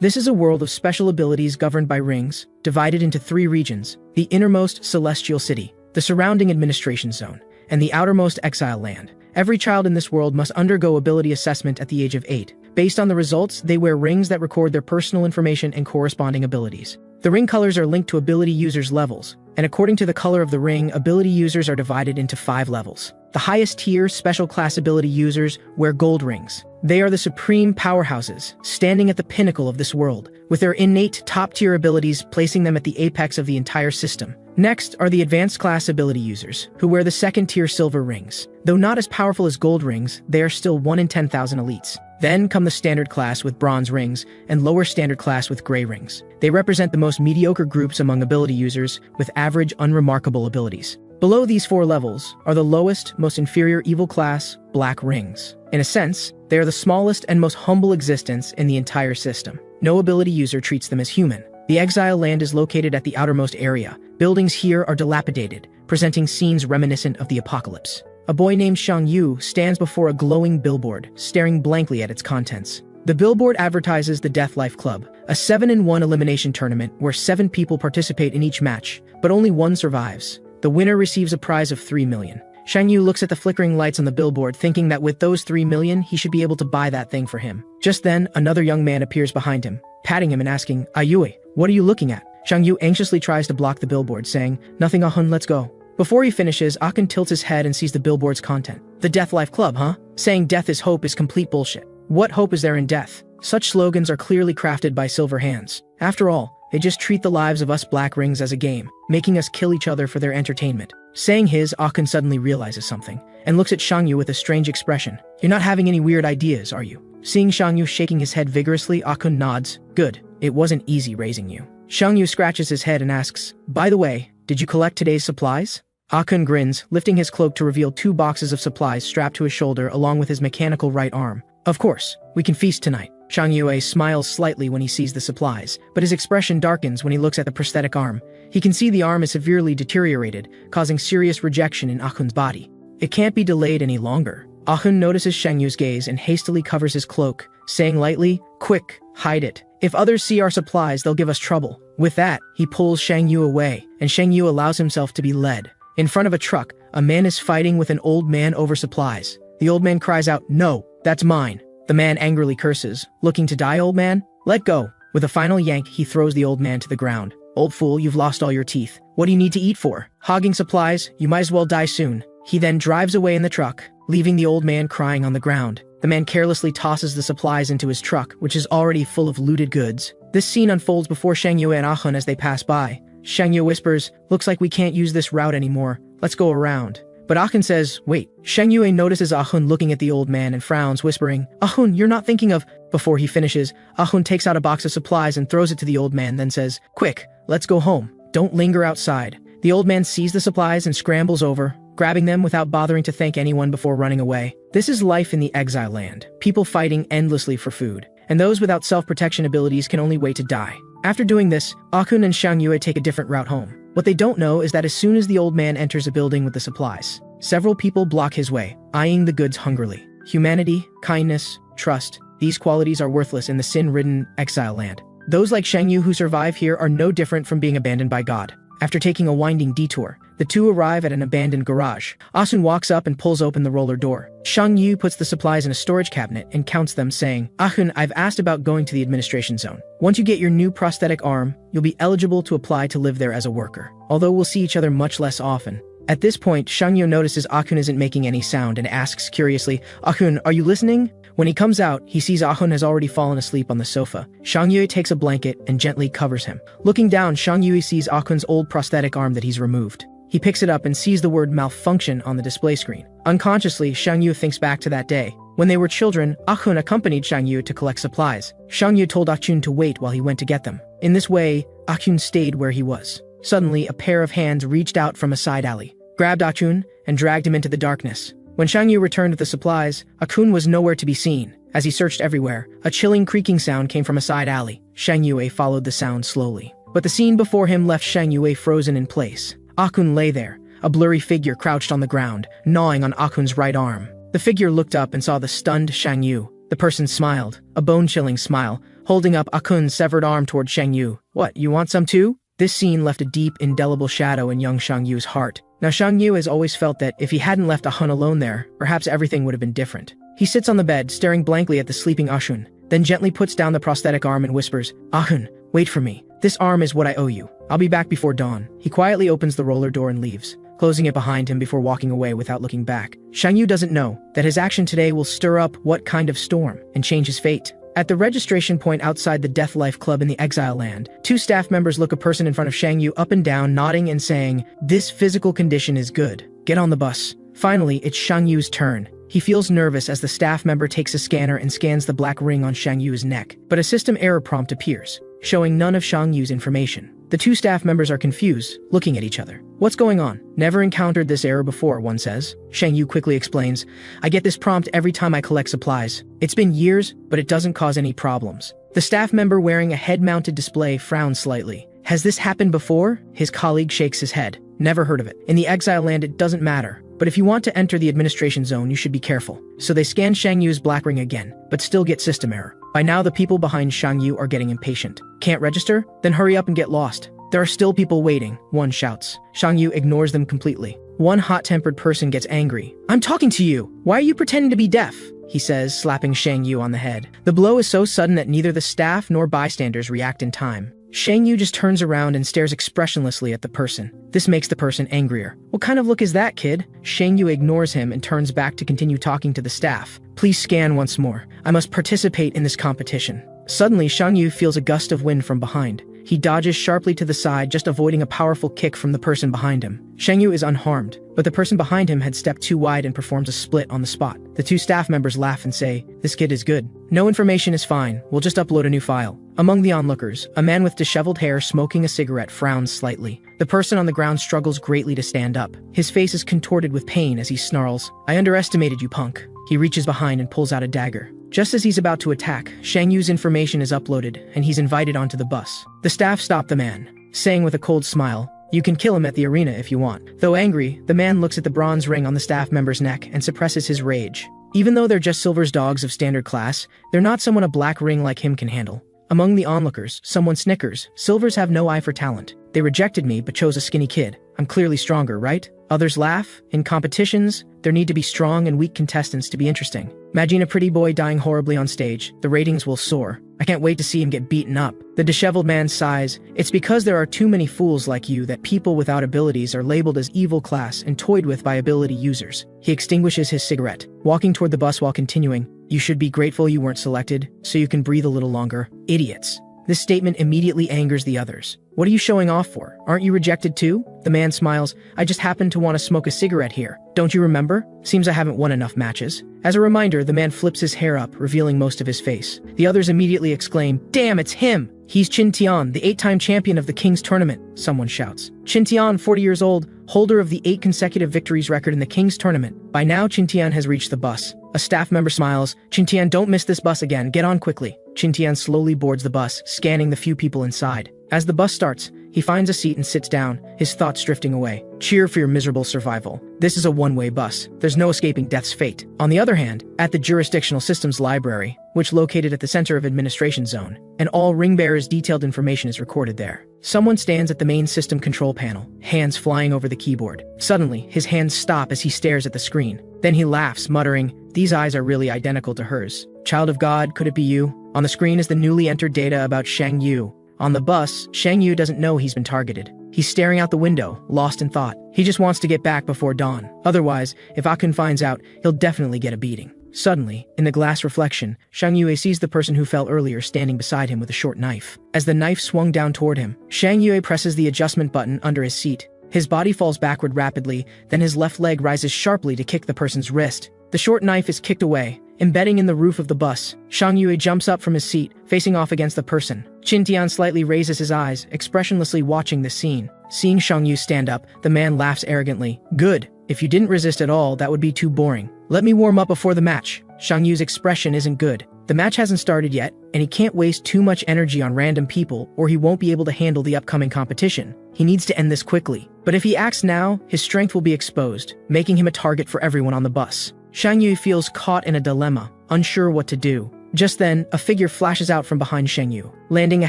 This is a world of special abilities governed by rings, divided into 3 regions: the innermost celestial city, the surrounding administration zone, and the outermost exile land. Every child in this world must undergo ability assessment at the age of 8. Based on the results, they wear rings that record their personal information and corresponding abilities. The ring colors are linked to ability users' levels, and according to the color of the ring, ability users are divided into 5 levels. The highest tier, special class ability users wear gold rings. They are the supreme powerhouses, standing at the pinnacle of this world, with their innate top-tier abilities placing them at the apex of the entire system. Next are the advanced class ability users, who wear the second-tier silver rings. Though not as powerful as gold rings, they are still 1 in 10,000 elites. Then come the standard class with bronze rings, and lower standard class with gray rings. They represent the most mediocre groups among ability users, with average, unremarkable abilities. Below these 4 levels are the lowest, most inferior evil class, black rings. In a sense, they are the smallest and most humble existence in the entire system. No ability user treats them as human. The exile land is located at the outermost area. Buildings here are dilapidated, presenting scenes reminiscent of the apocalypse. A boy named Shang Yu stands before a glowing billboard, staring blankly at its contents. The billboard advertises the Death Life Club, a 7-in-1 elimination tournament where 7 people participate in each match, but only 1 survives. The winner receives a prize of 3 million. Shang Yu looks at the flickering lights on the billboard, thinking that with those 3 million, he should be able to buy that thing for him. Just then, another young man appears behind him, patting him and asking, "Ayue, what are you looking at?" Shang Yu anxiously tries to block the billboard, saying, "Nothing, Ahun, let's go." Before he finishes, Akun tilts his head and sees the billboard's content. The Death Life Club, huh? Saying death is hope is complete bullshit. What hope is there in death? Such slogans are clearly crafted by silver hands. After all, they just treat the lives of us black rings as a game, making us kill each other for their entertainment. Saying his, Akun suddenly realizes something, and looks at Shang Yu with a strange expression. "You're not having any weird ideas, are you?" Seeing Shang Yu shaking his head vigorously, Akun nods. "Good. It wasn't easy raising you." Shang Yu scratches his head and asks, "By the way, did you collect today's supplies?" Akun grins, lifting his cloak to reveal 2 boxes of supplies strapped to his shoulder along with his mechanical right arm. "Of course, we can feast tonight." Shang Yue smiles slightly when he sees the supplies, but his expression darkens when he looks at the prosthetic arm. He can see the arm is severely deteriorated, causing serious rejection in Ahun's body. It can't be delayed any longer. Ahun notices Shang Yu's gaze and hastily covers his cloak, saying lightly, "Quick, hide it. If others see our supplies, they'll give us trouble." With that, he pulls Shang Yu away, and Shang Yu allows himself to be led. In front of a truck, a man is fighting with an old man over supplies. The old man cries out, "No, that's mine." The man angrily curses, "Looking to die, old man? Let go." With a final yank, he throws the old man to the ground. "Old fool, you've lost all your teeth. What do you need to eat for? Hogging supplies? You might as well die soon." He then drives away in the truck, leaving the old man crying on the ground. The man carelessly tosses the supplies into his truck, which is already full of looted goods. This scene unfolds before Shang Yu and Ahun as they pass by. Shang Yu whispers, "Looks like we can't use this route anymore. Let's go around." But Ahun says, "Wait." Shang Yue notices Ahun looking at the old man and frowns, whispering, "Ahun, you're not thinking of..." Before he finishes, Ahun takes out a box of supplies and throws it to the old man, then says, "Quick, let's go home. Don't linger outside." The old man sees the supplies and scrambles over, grabbing them without bothering to thank anyone before running away. This is life in the exile land. People fighting endlessly for food, and those without self-protection abilities can only wait to die. After doing this, Ahun and Shang Yue take a different route home. What they don't know is that as soon as the old man enters a building with the supplies, several people block his way, eyeing the goods hungrily. Humanity, kindness, trust, these qualities are worthless in the sin-ridden exile land. Those like Shang Yu who survive here are no different from being abandoned by God. After taking a winding detour, the two arrive at an abandoned garage. Asun walks up and pulls open the roller door. Shang Yu puts the supplies in a storage cabinet and counts them, saying, "Ahun, I've asked about going to the administration zone. Once you get your new prosthetic arm, you'll be eligible to apply to live there as a worker, although we'll see each other much less often." At this point, Shang Yu notices Ahun isn't making any sound and asks curiously, "Ahun, are you listening?" When he comes out, he sees Ahun has already fallen asleep on the sofa. Shang Yu takes a blanket and gently covers him. Looking down, Shang Yu sees Ahun's old prosthetic arm that he's removed. He picks it up and sees the word malfunction on the display screen. Unconsciously, Shang Yu thinks back to that day. When they were children, Ahun accompanied Shang Yu to collect supplies. Shang Yu told Ahun to wait while he went to get them. In this way, Ahun stayed where he was. Suddenly, a pair of hands reached out from a side alley, grabbed Ahun, and dragged him into the darkness. When Shang Yu returned with the supplies, Ahun was nowhere to be seen. As he searched everywhere, a chilling creaking sound came from a side alley. Shang Yue followed the sound slowly. But the scene before him left Shang Yue frozen in place. Ahun lay there, a blurry figure crouched on the ground, gnawing on Ahun's right arm. The figure looked up and saw the stunned Shang Yu. The person smiled, a bone-chilling smile, holding up Akun's severed arm toward Shang Yu. What, you want some too? This scene left a deep, indelible shadow in young Shang Yu's heart. Now Shang Yu has always felt that if he hadn't left Ahun alone there, perhaps everything would have been different. He sits on the bed, staring blankly at the sleeping Ahun, then gently puts down the prosthetic arm and whispers, Ahun, wait for me. This arm is what I owe you. I'll be back before dawn. He quietly opens the roller door and leaves, closing it behind him before walking away without looking back. Shang Yu doesn't know that his action today will stir up what kind of storm and change his fate. At the registration point outside the Death Life Club in the Exile Land, two staff members look a person in front of Shang Yu up and down, nodding and saying, this physical condition is good. Get on the bus. Finally, it's Shang Yu's turn. He feels nervous as the staff member takes a scanner and scans the black ring on Shang Yu's neck, but a system error prompt appears, showing none of Shang Yu's information. The two staff members are confused, looking at each other. What's going on? Never encountered this error before, one says. Shang Yu quickly explains, I get this prompt every time I collect supplies. It's been years, but it doesn't cause any problems. The staff member wearing a head-mounted display frowns slightly. Has this happened before? His colleague shakes his head. Never heard of it. In the Exile Land, it doesn't matter. But if you want to enter the administration zone, you should be careful. So they scan Shang Yu's black ring again, but still get system error. By now, the people behind Shang Yu are getting impatient. Can't register? Then hurry up and get lost. There are still people waiting, one shouts. Shang Yu ignores them completely. One hot-tempered person gets angry. I'm talking to you. Why are you pretending to be deaf? He says, slapping Shang Yu on the head. The blow is so sudden that neither the staff nor bystanders react in time. Shang Yu just turns around and stares expressionlessly at the person. This makes the person angrier. What kind of look is that, kid? Shang Yu ignores him and turns back to continue talking to the staff. Please scan once more. I must participate in this competition. Suddenly, Shang Yu feels a gust of wind from behind. He dodges sharply to the side, just avoiding a powerful kick from the person behind him. Shang Yu is unharmed, but the person behind him had stepped too wide and performs a split on the spot. The two staff members laugh and say, this kid is good. No information is fine. We'll just upload a new file. Among the onlookers, a man with disheveled hair smoking a cigarette frowns slightly. The person on the ground struggles greatly to stand up. His face is contorted with pain as he snarls, I underestimated you, punk. He reaches behind and pulls out a dagger. Just as he's about to attack, Shang Yu's information is uploaded, and he's invited onto the bus. The staff stop the man, saying with a cold smile, you can kill him at the arena if you want. Though angry, the man looks at the bronze ring on the staff member's neck and suppresses his rage. Even though they're just Silver's dogs of standard class, they're not someone a black ring like him can handle. Among the onlookers, someone snickers. Silvers have no eye for talent. They rejected me but chose a skinny kid. I'm clearly stronger, right? Others laugh. In competitions, there need to be strong and weak contestants to be interesting. Imagine a pretty boy dying horribly on stage. The ratings will soar. I can't wait to see him get beaten up. The disheveled man sighs. It's because there are too many fools like you that people without abilities are labeled as evil class and toyed with by ability users. He extinguishes his cigarette, walking toward the bus while continuing, you should be grateful you weren't selected, so you can breathe a little longer. Idiots. This statement immediately angers the others. What are you showing off for? Aren't you rejected too? The man smiles. I just happen to want to smoke a cigarette here. Don't you remember? Seems I haven't won enough matches. As a reminder, the man flips his hair up, revealing most of his face. The others immediately exclaim, damn, it's him! He's Qin Tian, the 8-time champion of the King's Tournament, someone shouts. Qin Tian, 40 years old, holder of the 8 consecutive victories record in the King's Tournament. By now, Qin Tian has reached the bus. A staff member smiles. Qin Tian, don't miss this bus again. Get on quickly. Qin Tian slowly boards the bus, scanning the few people inside. As the bus starts, he finds a seat and sits down, his thoughts drifting away. Cheer for your miserable survival. This is a one-way bus. There's no escaping death's fate. On the other hand, at the Jurisdictional Systems Library, which located at the center of Administration Zone, and all ring bearers' detailed information is recorded there. Someone stands at the main system control panel, hands flying over the keyboard. Suddenly, his hands stop as he stares at the screen. Then he laughs, muttering, these eyes are really identical to hers. Child of God, could it be you? On the screen is the newly entered data about Shang Yu. On the bus, Shang Yu doesn't know he's been targeted. He's staring out the window, lost in thought. He just wants to get back before dawn. Otherwise, if Akun finds out, he'll definitely get a beating. Suddenly, in the glass reflection, Shang Yue sees the person who fell earlier standing beside him with a short knife. As the knife swung down toward him, Shang Yue presses the adjustment button under his seat. His body falls backward rapidly, then his left leg rises sharply to kick the person's wrist. The short knife is kicked away, embedding in the roof of the bus. Shang Yue jumps up from his seat, facing off against the person. Qin Tian slightly raises his eyes, expressionlessly watching the scene. Seeing Shang Yu stand up, the man laughs arrogantly. Good. If you didn't resist at all, that would be too boring. Let me warm up before the match. Shang Yu's expression isn't good. The match hasn't started yet, and he can't waste too much energy on random people or he won't be able to handle the upcoming competition. He needs to end this quickly. But if he acts now, his strength will be exposed, making him a target for everyone on the bus. Shang Yu feels caught in a dilemma, unsure what to do. Just then, a figure flashes out from behind Shang Yu, landing a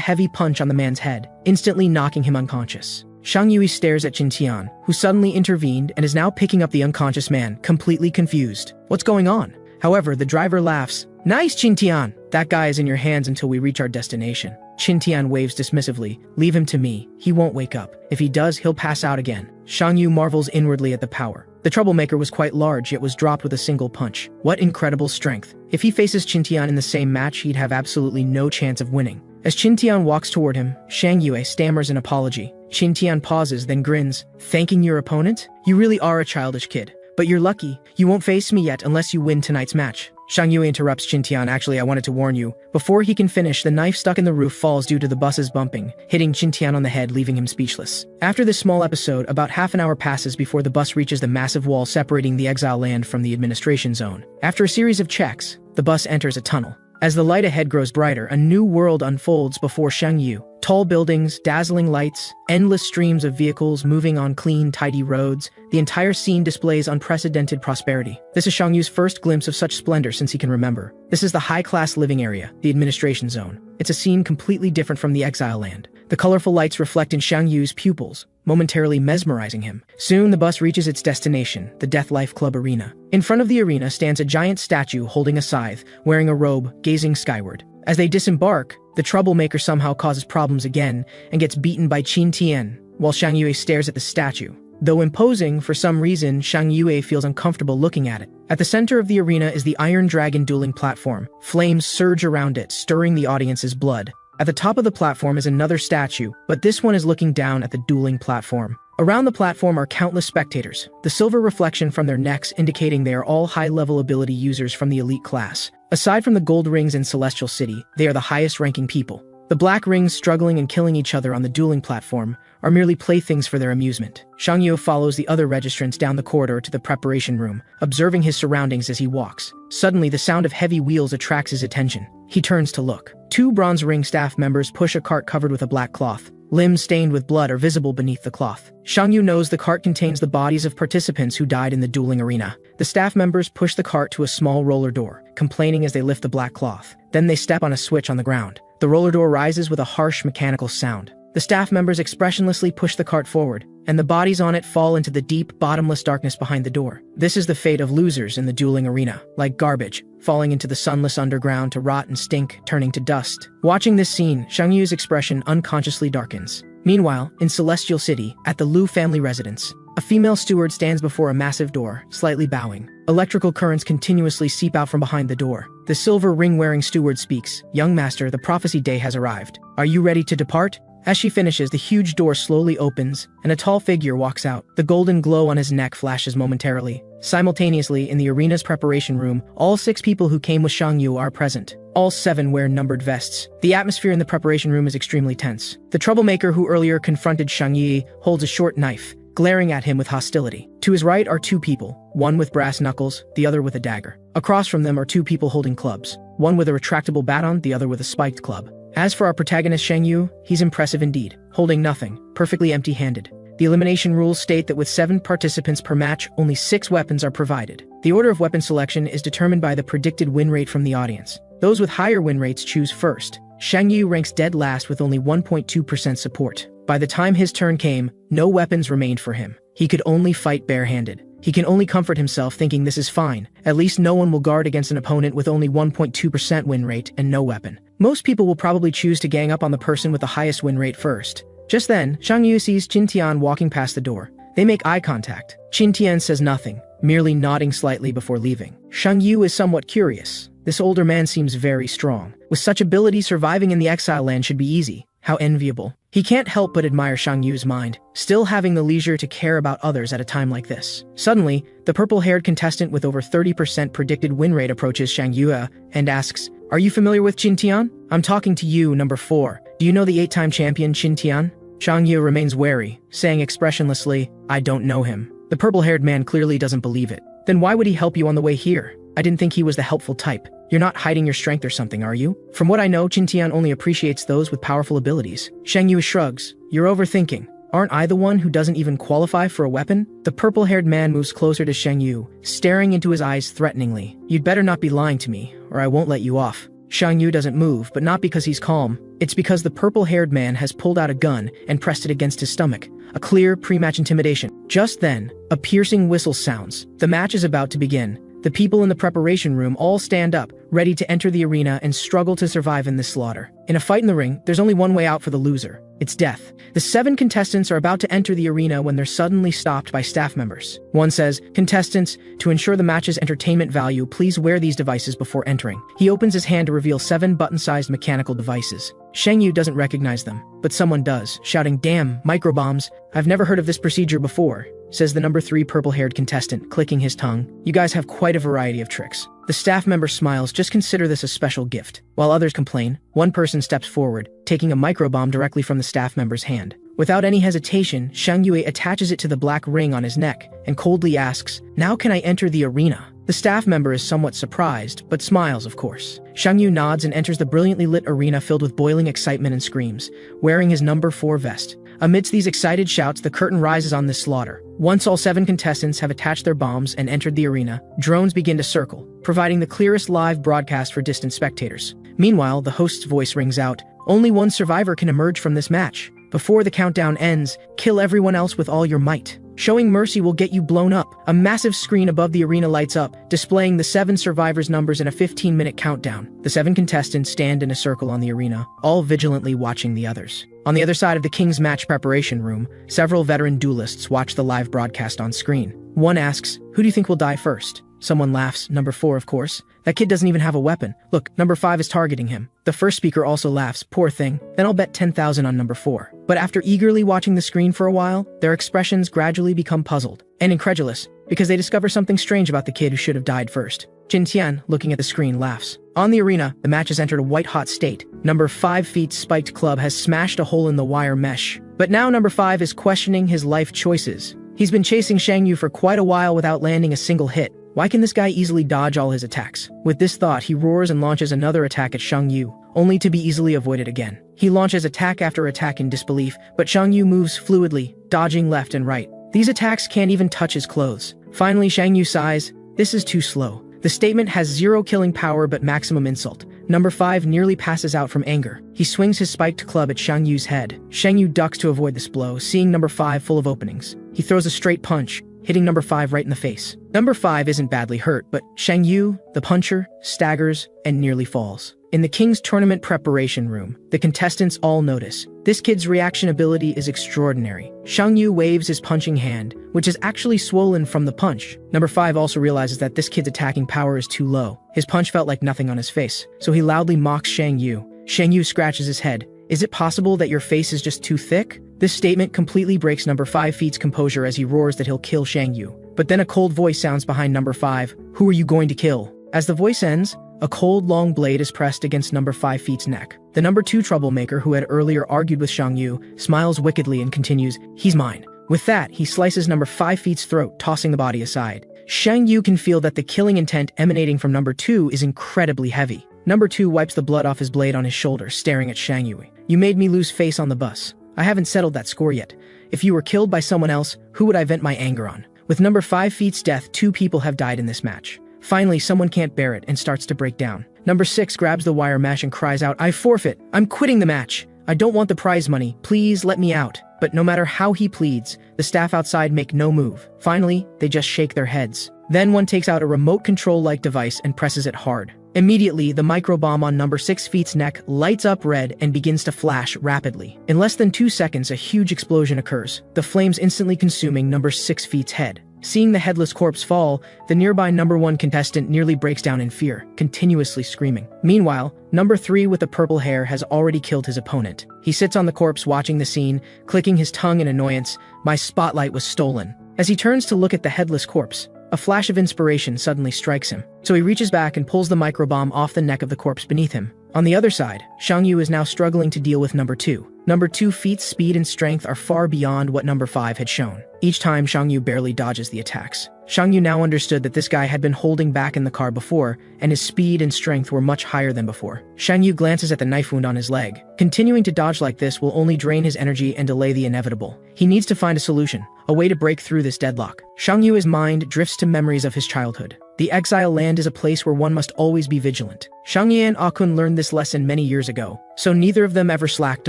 heavy punch on the man's head, instantly knocking him unconscious. Shang Yui stares at Qin Tian, who suddenly intervened and is now picking up the unconscious man, completely confused. What's going on? However, the driver laughs. Nice, Qin Tian! That guy is in your hands until we reach our destination. Qin Tian waves dismissively. Leave him to me. He won't wake up. If he does, he'll pass out again. Shang Yu marvels inwardly at the power. The troublemaker was quite large, yet was dropped with a single punch. What incredible strength. If he faces Qin Tian in the same match, he'd have absolutely no chance of winning. As Qin Tian walks toward him, Shang Yue stammers an apology. Qin Tian pauses, then grins. Thanking your opponent? You really are a childish kid. But you're lucky. You won't face me yet unless you win tonight's match. Shang Yue interrupts Qin Tian. Actually, I wanted to warn you. Before he can finish, the knife stuck in the roof falls due to the bus's bumping, hitting Qin Tian on the head, leaving him speechless. After this small episode, about half an hour passes before the bus reaches the massive wall separating the exile land from the administration zone. After a series of checks, the bus enters a tunnel. As the light ahead grows brighter, a new world unfolds before Shang Yu. Tall buildings, dazzling lights, endless streams of vehicles moving on clean, tidy roads. The entire scene displays unprecedented prosperity. This is Shang Yu's first glimpse of such splendor since he can remember. This is the high-class living area, the administration zone. It's a scene completely different from the exile land. The colorful lights reflect in Shang Yu's pupils, momentarily mesmerizing him. Soon the bus reaches its destination, the Death Life Club arena. In front of the arena stands a giant statue holding a scythe, wearing a robe, gazing skyward. As they disembark, the troublemaker somehow causes problems again and gets beaten by Qin Tian, while Shang Yue stares at the statue. Though imposing, for some reason, Shang Yue feels uncomfortable looking at it. At the center of the arena is the Iron Dragon dueling platform. Flames surge around it, stirring the audience's blood. At the top of the platform is another statue, but this one is looking down at the dueling platform. Around the platform are countless spectators, the silver reflection from their necks indicating they are all high-level ability users from the elite class. Aside from the gold rings in Celestial City, they are the highest-ranking people. The black rings struggling and killing each other on the dueling platform are merely playthings for their amusement. Shang Yu follows the other registrants down the corridor to the preparation room, observing his surroundings as he walks. Suddenly, the sound of heavy wheels attracts his attention. He turns to look. Two bronze ring staff members push a cart covered with a black cloth. Limbs stained with blood are visible beneath the cloth. Shang Yu knows the cart contains the bodies of participants who died in the dueling arena. The staff members push the cart to a small roller door, complaining as they lift the black cloth. Then they step on a switch on the ground. The roller door rises with a harsh mechanical sound. The staff members expressionlessly push the cart forward, and the bodies on it fall into the deep, bottomless darkness behind the door. This is the fate of losers in the dueling arena, like garbage, falling into the sunless underground to rot and stink, turning to dust. Watching this scene, Shang Yu's expression unconsciously darkens. Meanwhile, in Celestial City, at the Liu family residence, a female steward stands before a massive door, slightly bowing. Electrical currents continuously seep out from behind the door. The silver ring-wearing steward speaks. "Young master, the prophecy day has arrived. Are you ready to depart?" As she finishes, the huge door slowly opens, and a tall figure walks out. The golden glow on his neck flashes momentarily. Simultaneously, in the arena's preparation room, all 6 people who came with Shang Yu are present. All 7 wear numbered vests. The atmosphere in the preparation room is extremely tense. The troublemaker who earlier confronted Shang Yi holds a short knife, glaring at him with hostility. To his right are 2 people, one with brass knuckles, the other with a dagger. Across from them are 2 people holding clubs, one with a retractable baton, the other with a spiked club. As for our protagonist Shang Yu, he's impressive indeed, holding nothing, perfectly empty-handed. The elimination rules state that with 7 participants per match, only 6 weapons are provided. The order of weapon selection is determined by the predicted win rate from the audience. Those with higher win rates choose first. Shang Yu ranks dead last with only 1.2% support. By the time his turn came, no weapons remained for him. He could only fight barehanded. He can only comfort himself thinking this is fine. At least no one will guard against an opponent with only 1.2% win rate and no weapon. Most people will probably choose to gang up on the person with the highest win rate first. Just then, Shang Yu sees Qin Tian walking past the door. They make eye contact. Qin Tian says nothing, merely nodding slightly before leaving. Shang Yu is somewhat curious. This older man seems very strong. With such ability, surviving in the exile land should be easy. How enviable. He can't help but admire Shang Yu's mind, still having the leisure to care about others at a time like this. Suddenly, the purple-haired contestant with over 30% predicted win rate approaches Shang Yu and asks, "Are you familiar with Qin Tian?" "I'm talking to you, number 4. Do you know the 8-time champion Qin Tian?" Shang Yu remains wary, saying expressionlessly, "I don't know him." The purple-haired man clearly doesn't believe it. "Then why would he help you on the way here? I didn't think he was the helpful type. You're not hiding your strength or something, are you?" "From what I know, Qin Tian only appreciates those with powerful abilities." Shang Yu shrugs. "You're overthinking. Aren't I the one who doesn't even qualify for a weapon?" The purple-haired man moves closer to Shang Yu, staring into his eyes threateningly. "You'd better not be lying to me, or I won't let you off." Shang Yu doesn't move, but not because he's calm. It's because the purple-haired man has pulled out a gun and pressed it against his stomach. A clear, pre-match intimidation. Just then, a piercing whistle sounds. The match is about to begin. The people in the preparation room all stand up, ready to enter the arena and struggle to survive in this slaughter. In a fight in the ring, there's only one way out for the loser. It's death. The 7 contestants are about to enter the arena when they're suddenly stopped by staff members. One says, "Contestants, to ensure the match's entertainment value, please wear these devices before entering." He opens his hand to reveal 7 button-sized mechanical devices. Shang Yu doesn't recognize them, but someone does, shouting, "Damn, microbombs. I've never heard of this procedure before," says the number 3 purple-haired contestant, clicking his tongue. "You guys have quite a variety of tricks." The staff member smiles, "Just consider this a special gift." While others complain, one person steps forward, taking a microbomb directly from the staff member's hand. Without any hesitation, Shang Yue attaches it to the black ring on his neck and coldly asks, "Now can I enter the arena?" The staff member is somewhat surprised, but smiles, of course. Shang Yu nods and enters the brilliantly lit arena filled with boiling excitement and screams, wearing his number 4 vest. Amidst these excited shouts, the curtain rises on this slaughter. Once all 7 contestants have attached their bombs and entered the arena, drones begin to circle, providing the clearest live broadcast for distant spectators. Meanwhile, the host's voice rings out, "Only one survivor can emerge from this match. Before the countdown ends, kill everyone else with all your might. Showing mercy will get you blown up." A massive screen above the arena lights up, displaying the 7 survivors' numbers in a 15-minute countdown. The 7 contestants stand in a circle on the arena, all vigilantly watching the others. On the other side of the King's match preparation room, several veteran duelists watch the live broadcast on screen. One asks, "Who do you think will die first?" Someone laughs, "Number 4, of course. That kid doesn't even have a weapon. Look, number 5 is targeting him." The first speaker also laughs, "Poor thing. Then I'll bet 10,000 on number 4. But after eagerly watching the screen for a while, their expressions gradually become puzzled and incredulous, because they discover something strange about the kid who should have died first. Jin Tian, looking at the screen, laughs. On the arena, the match has entered a white-hot state. Number 5 Feet's spiked club has smashed a hole in the wire mesh. But now number 5 is questioning his life choices. He's been chasing Shang Yu for quite a while without landing a single hit. Why can this guy easily dodge all his attacks? With this thought, he roars and launches another attack at Shang Yu, only to be easily avoided again. He launches attack after attack in disbelief, but Shang Yu moves fluidly, dodging left and right. These attacks can't even touch his clothes. Finally, Shang Yu sighs, "This is too slow." The statement has 0 killing power but maximum insult. Number 5 nearly passes out from anger. He swings his spiked club at Shang Yu's head. Shang Yu ducks to avoid this blow, seeing number 5 full of openings. He throws a straight punch, hitting number 5 right in the face. Number 5 isn't badly hurt, but Shang Yu, the puncher, staggers and nearly falls. In the King's tournament preparation room, the contestants all notice. This kid's reaction ability is extraordinary. Shang Yu waves his punching hand, which is actually swollen from the punch. Number 5 also realizes that this kid's attacking power is too low. His punch felt like nothing on his face, so he loudly mocks Shang Yu. Shang Yu scratches his head. "Is it possible that your face is just too thick?" This statement completely breaks number 5 Feet's composure as he roars that he'll kill Shang Yu. But then a cold voice sounds behind number 5. "Who are you going to kill?" As the voice ends, a cold, long blade is pressed against number 5 Feet's neck. The number 2 troublemaker, who had earlier argued with Shang Yu, smiles wickedly and continues, "He's mine." With that, he slices number 5 Feet's throat, tossing the body aside. Shang Yu can feel that the killing intent emanating from number 2 is incredibly heavy. Number 2 wipes the blood off his blade on his shoulder, staring at Shang Yu. "You made me lose face on the bus. I haven't settled that score yet. If you were killed by someone else, who would I vent my anger on?" With number 5 Feet's death, 2 people have died in this match. Finally, someone can't bear it and starts to break down. Number 6 grabs the wire mesh and cries out, "I forfeit. I'm quitting the match. I don't want the prize money. Please let me out." But no matter how he pleads, the staff outside make no move. Finally, they just shake their heads. Then one takes out a remote control-like device and presses it hard. Immediately, the microbomb on number 6 Feet's neck lights up red and begins to flash rapidly. In less than 2 seconds, a huge explosion occurs, the flames instantly consuming number 6 Feet's head. Seeing the headless corpse fall, the nearby number 1 contestant nearly breaks down in fear, continuously screaming. Meanwhile, number 3 with the purple hair has already killed his opponent. He sits on the corpse watching the scene, clicking his tongue in annoyance. "My spotlight was stolen." As he turns to look at the headless corpse, a flash of inspiration suddenly strikes him. So he reaches back and pulls the microbomb off the neck of the corpse beneath him. On the other side, Shang Yu is now struggling to deal with number 2. Number 2 Feet's speed and strength are far beyond what number 5 had shown. Each time, Shang Yu barely dodges the attacks. Shang Yu now understood that this guy had been holding back in the car before, and his speed and strength were much higher than before. Shang Yu glances at the knife wound on his leg. Continuing to dodge like this will only drain his energy and delay the inevitable. He needs to find a solution, a way to break through this deadlock. Shang Yu's mind drifts to memories of his childhood. The exile land is a place where one must always be vigilant. Shangye and Akun learned this lesson many years ago, so neither of them ever slacked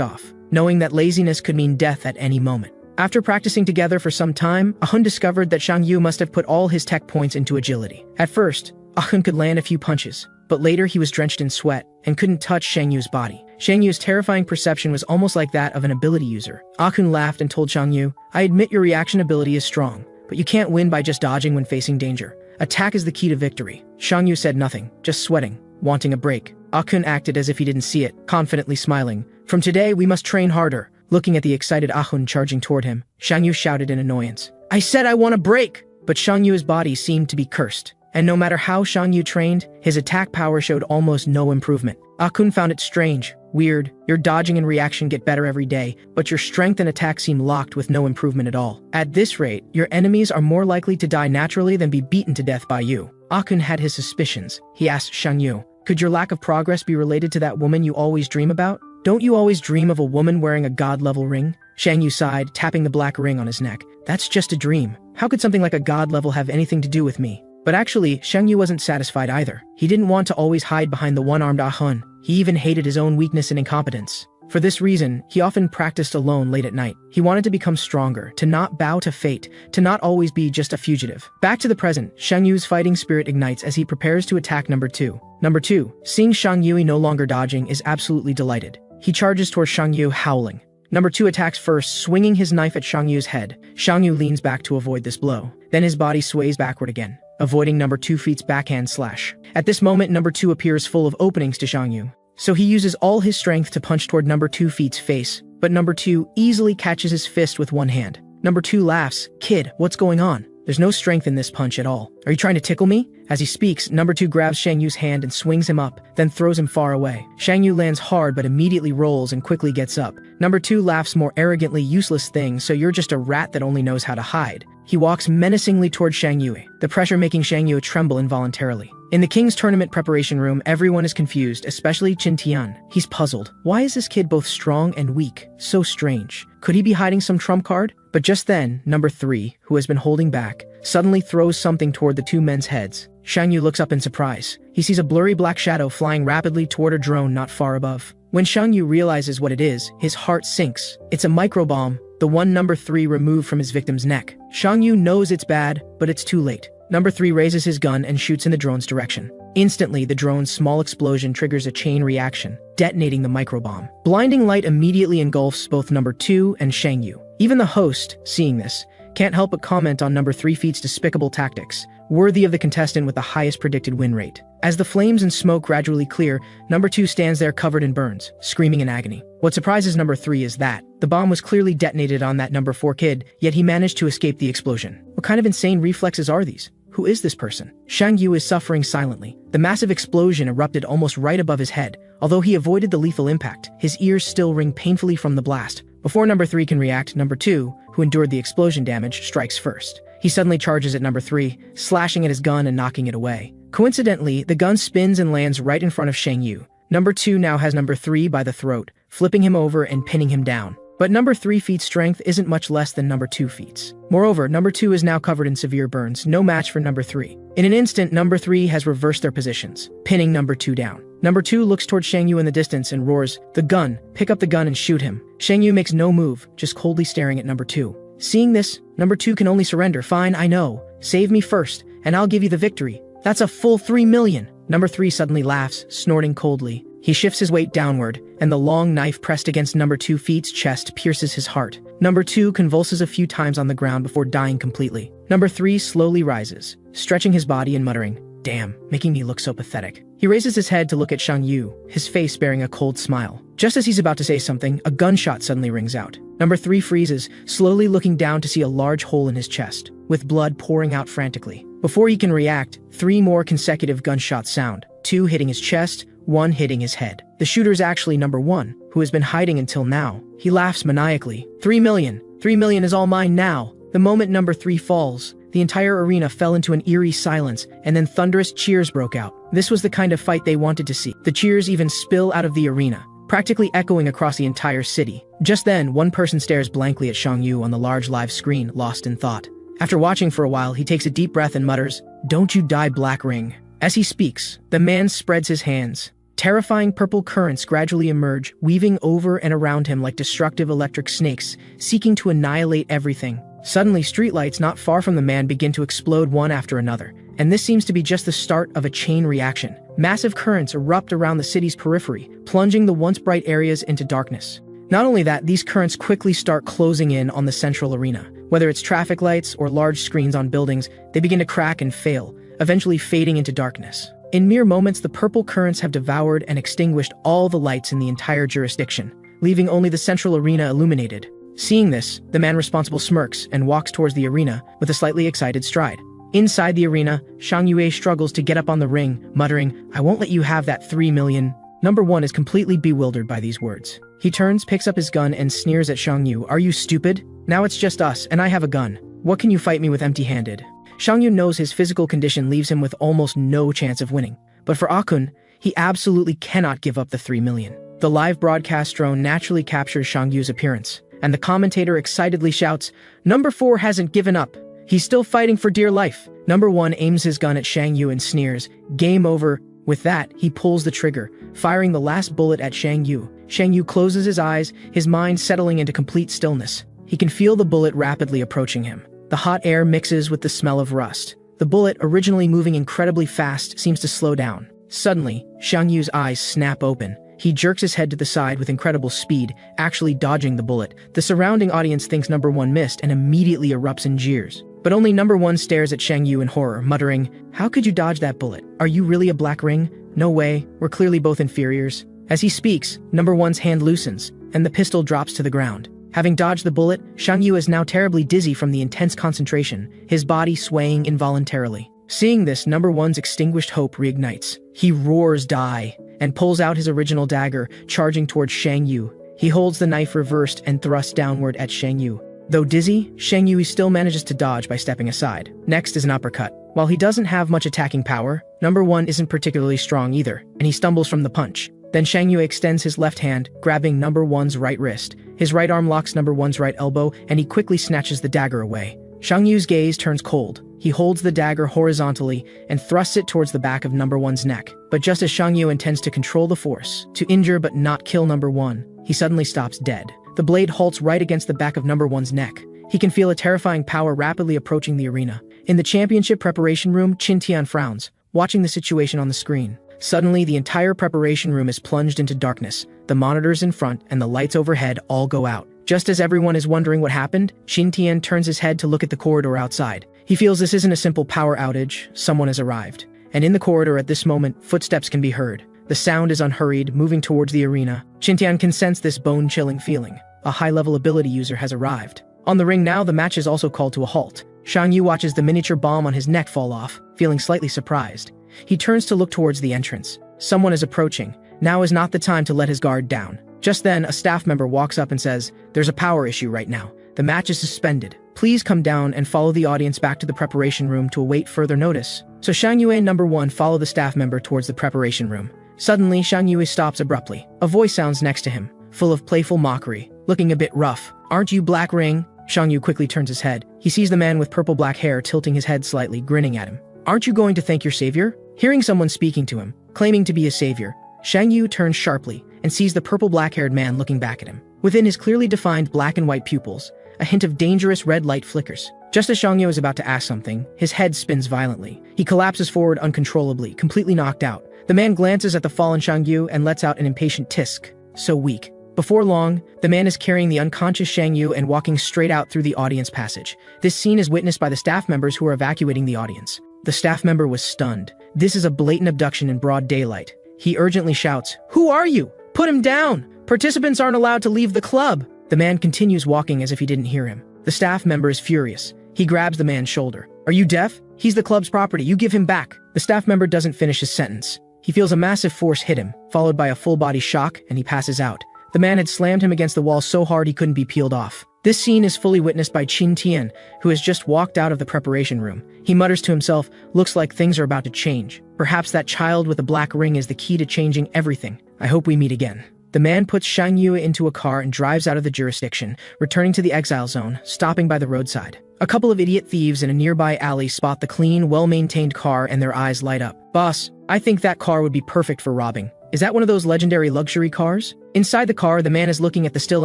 off, knowing that laziness could mean death at any moment. After practicing together for some time, Ahun discovered that Shangyu must have put all his tech points into agility. At first, Ahun could land a few punches, but later he was drenched in sweat and couldn't touch Shangyu's body. Shangyu's terrifying perception was almost like that of an ability user. Ahun laughed and told Shangyu, "I admit your reaction ability is strong, but you can't win by just dodging when facing danger. Attack is the key to victory." Shangyu said nothing, just sweating, wanting a break. Ahun acted as if he didn't see it, confidently smiling. "From today, we must train harder." Looking at the excited Ahun charging toward him, Shangyu shouted in annoyance, "I said I want a break!" But Shangyu's body seemed to be cursed, and no matter how Shangyu trained, his attack power showed almost no improvement. Ahun found it strange, weird. Your dodging and reaction get better every day, but your strength and attack seem locked with no improvement at all. At this rate, your enemies are more likely to die naturally than be beaten to death by you. Ahun had his suspicions. He asked Shangyu, "Could your lack of progress be related to that woman you always dream about? Don't you always dream of a woman wearing a god-level ring?" Shangyu sighed, tapping the black ring on his neck. "That's just a dream. How could something like a god level have anything to do with me?" But actually, Shangyu wasn't satisfied either. He didn't want to always hide behind the one-armed Ahun. He even hated his own weakness and incompetence. For this reason, he often practiced alone late at night. He wanted to become stronger, to not bow to fate, to not always be just a fugitive. Back to the present, Shangyu's fighting spirit ignites as he prepares to attack number 2. Number 2, seeing Shangyu no longer dodging, is absolutely delighted. He charges towards Shangyu, howling. Number 2 attacks first, swinging his knife at Shangyu's head. Shangyu leans back to avoid this blow. Then his body sways backward again, avoiding number 2 feet's backhand slash. At this moment, number 2 appears full of openings to Shangyu, so he uses all his strength to punch toward number 2 feet's face, but number 2 easily catches his fist with one hand. Number 2 laughs, "Kid, what's going on? There's no strength in this punch at all. Are you trying to tickle me?" As he speaks, number 2 grabs Shangyu's hand and swings him up, then throws him far away. Shangyu lands hard but immediately rolls and quickly gets up. Number 2 laughs more arrogantly, "Useless thing, so you're just a rat that only knows how to hide." He walks menacingly toward Shangyu, the pressure making Shangyu tremble involuntarily. In the king's tournament preparation room, everyone is confused, especially Qin Tian. He's puzzled. Why is this kid both strong and weak? So strange. Could he be hiding some trump card? But just then, number 3, who has been holding back, suddenly throws something toward the two men's heads. Shangyu looks up in surprise. He sees a blurry black shadow flying rapidly toward a drone not far above. When Shangyu realizes what it is, his heart sinks. It's a microbomb, the one number 3 removed from his victim's neck. Shangyu knows it's bad, but it's too late. Number 3 raises his gun and shoots in the drone's direction. Instantly, the drone's small explosion triggers a chain reaction, detonating the microbomb. Blinding light immediately engulfs both number 2 and Shangyu. Even the host, seeing this, can't help but comment on number 3 feet's despicable tactics, worthy of the contestant with the highest predicted win rate. As the flames and smoke gradually clear, number 2 stands there covered in burns, screaming in agony. What surprises number 3 is that the bomb was clearly detonated on that number 4 kid, yet he managed to escape the explosion. What kind of insane reflexes are these? Who is this person? Shangyu is suffering silently. The massive explosion erupted almost right above his head. Although he avoided the lethal impact, his ears still ring painfully from the blast. Before number 3 can react, number 2, who endured the explosion damage, strikes first. He suddenly charges at number 3, slashing at his gun and knocking it away. Coincidentally, the gun spins and lands right in front of Shangyu. Number 2 now has number 3 by the throat, flipping him over and pinning him down. But number 3 feet's strength isn't much less than number 2 feet's. Moreover, number 2 is now covered in severe burns, no match for number 3. In an instant, number 3 has reversed their positions, pinning number 2 down. Number 2 looks toward Shangyu in the distance and roars, "The gun! Pick up the gun and shoot him." Shangyu makes no move, just coldly staring at number 2. Seeing this, number 2 can only surrender. "Fine, I know. Save me first, and I'll give you the victory. That's a full 3 million. Number 3 suddenly laughs, snorting coldly. He shifts his weight downward, and the long knife pressed against number 2 feet's chest pierces his heart. Number 2 convulses a few times on the ground before dying completely. Number 3 slowly rises, stretching his body and muttering, "Damn, making me look so pathetic." He raises his head to look at Shangyu, his face bearing a cold smile. Just as he's about to say something, a gunshot suddenly rings out. Number 3 freezes, slowly looking down to see a large hole in his chest, with blood pouring out frantically. Before he can react, 3 more consecutive gunshots sound, 2 hitting his chest, 1 hitting his head. The shooter is actually number 1, who has been hiding until now. He laughs maniacally. 3 million! 3 million is all mine now! The moment number 3 falls, the entire arena fell into an eerie silence, and then thunderous cheers broke out. This was the kind of fight they wanted to see. The cheers even spill out of the arena, practically echoing across the entire city. Just then, one person stares blankly at Shangyu on the large live screen, lost in thought. After watching for a while, he takes a deep breath and mutters, "Don't you die, Black Ring." As he speaks, the man spreads his hands. Terrifying purple currents gradually emerge, weaving over and around him like destructive electric snakes, seeking to annihilate everything. Suddenly, streetlights not far from the man begin to explode one after another, and this seems to be just the start of a chain reaction. Massive currents erupt around the city's periphery, plunging the once bright areas into darkness. Not only that, these currents quickly start closing in on the central arena. Whether it's traffic lights or large screens on buildings, they begin to crack and fail, eventually fading into darkness. In mere moments, the purple currents have devoured and extinguished all the lights in the entire jurisdiction, leaving only the central arena illuminated. Seeing this, the man responsible smirks and walks towards the arena with a slightly excited stride. Inside the arena, Shang Yue struggles to get up on the ring, muttering, "I won't let you have that 3 million. Number 1 is completely bewildered by these words. He turns, picks up his gun, and sneers at Shang Yu. "Are you stupid? Now it's just us, and I have a gun. What can you fight me with empty-handed?" Shang Yu knows his physical condition leaves him with almost no chance of winning. But for Akun, he absolutely cannot give up the 3 million. The live broadcast drone naturally captures Shang Yu's appearance, and the commentator excitedly shouts, "Number 4 hasn't given up. He's still fighting for dear life." Number 1 aims his gun at Shang Yu and sneers, "Game over." With that, he pulls the trigger, firing the last bullet at Shang Yu. Shang Yu closes his eyes, his mind settling into complete stillness. He can feel the bullet rapidly approaching him. The hot air mixes with the smell of rust. The bullet, originally moving incredibly fast, seems to slow down. Suddenly, Shang Yu's eyes snap open. He jerks his head to the side with incredible speed, actually dodging the bullet. The surrounding audience thinks Number 1 missed and immediately erupts in jeers. But only Number 1 stares at Shang Yu in horror, muttering, "How could you dodge that bullet? Are you really a Black Ring? No way, we're clearly both inferiors." As he speaks, Number 1's hand loosens, and the pistol drops to the ground. Having dodged the bullet, Shang Yu is now terribly dizzy from the intense concentration, his body swaying involuntarily. Seeing this, Number 1's extinguished hope reignites. He roars "Die!" and pulls out his original dagger, charging towards Shang Yu. He holds the knife reversed and thrusts downward at Shang Yu. Though dizzy, Shang Yu still manages to dodge by stepping aside. Next is an uppercut. While he doesn't have much attacking power, Number 1 isn't particularly strong either, and he stumbles from the punch. Then Shang Yu extends his left hand, grabbing Number 1's right wrist. His right arm locks Number 1's right elbow, and he quickly snatches the dagger away. Shang Yu's gaze turns cold. He holds the dagger horizontally and thrusts it towards the back of Number 1's neck. But just as Shang Yu intends to control the force, to injure but not kill Number 1, he suddenly stops dead. The blade halts right against the back of Number 1's neck. He can feel a terrifying power rapidly approaching the arena. In the championship preparation room, Qin Tian frowns, watching the situation on the screen. Suddenly, the entire preparation room is plunged into darkness. The monitors in front and the lights overhead all go out. Just as everyone is wondering what happened, Qin Tian turns his head to look at the corridor outside. He feels this isn't a simple power outage, someone has arrived. And in the corridor at this moment, footsteps can be heard. The sound is unhurried, moving towards the arena. Qin Tian can sense this bone-chilling feeling. A high-level ability user has arrived. On the ring now, the match is also called to a halt. Shang Yu watches the miniature bomb on his neck fall off, feeling slightly surprised. He turns to look towards the entrance. Someone is approaching. Now is not the time to let his guard down. Just then, a staff member walks up and says, "There's a power issue right now. The match is suspended. Please come down and follow the audience back to the preparation room to await further notice." So Shang Yue and Number 1 follow the staff member towards the preparation room. Suddenly, Shang Yue stops abruptly. A voice sounds next to him, full of playful mockery, looking a bit rough. "Aren't you Black Ring?" Shang Yu quickly turns his head. He sees the man with purple-black hair tilting his head slightly, grinning at him. "Aren't you going to thank your savior?" Hearing someone speaking to him, claiming to be his savior, Shang Yu turns sharply and sees the purple-black-haired man looking back at him. Within his clearly defined black and white pupils, a hint of dangerous red light flickers. Just as Shang Yu is about to ask something, his head spins violently. He collapses forward uncontrollably, completely knocked out. The man glances at the fallen Shang Yu and lets out an impatient tisk. So weak. Before long, the man is carrying the unconscious Shang Yu and walking straight out through the audience passage. This scene is witnessed by the staff members who are evacuating the audience. The staff member was stunned. This is a blatant abduction in broad daylight. He urgently shouts, "Who are you? Put him down! Participants aren't allowed to leave the club!" The man continues walking as if he didn't hear him. The staff member is furious. He grabs the man's shoulder. "Are you deaf? He's the club's property. You give him back." The staff member doesn't finish his sentence. He feels a massive force hit him, followed by a full-body shock, and he passes out. The man had slammed him against the wall so hard he couldn't be peeled off. This scene is fully witnessed by Qin Tian, who has just walked out of the preparation room. He mutters to himself, "Looks like things are about to change. Perhaps that child with a black ring is the key to changing everything. I hope we meet again." The man puts Shang Yue into a car and drives out of the jurisdiction, returning to the exile zone, stopping by the roadside. A couple of idiot thieves in a nearby alley spot the clean, well-maintained car and their eyes light up. "Boss, I think that car would be perfect for robbing. Is that one of those legendary luxury cars?" Inside the car, the man is looking at the still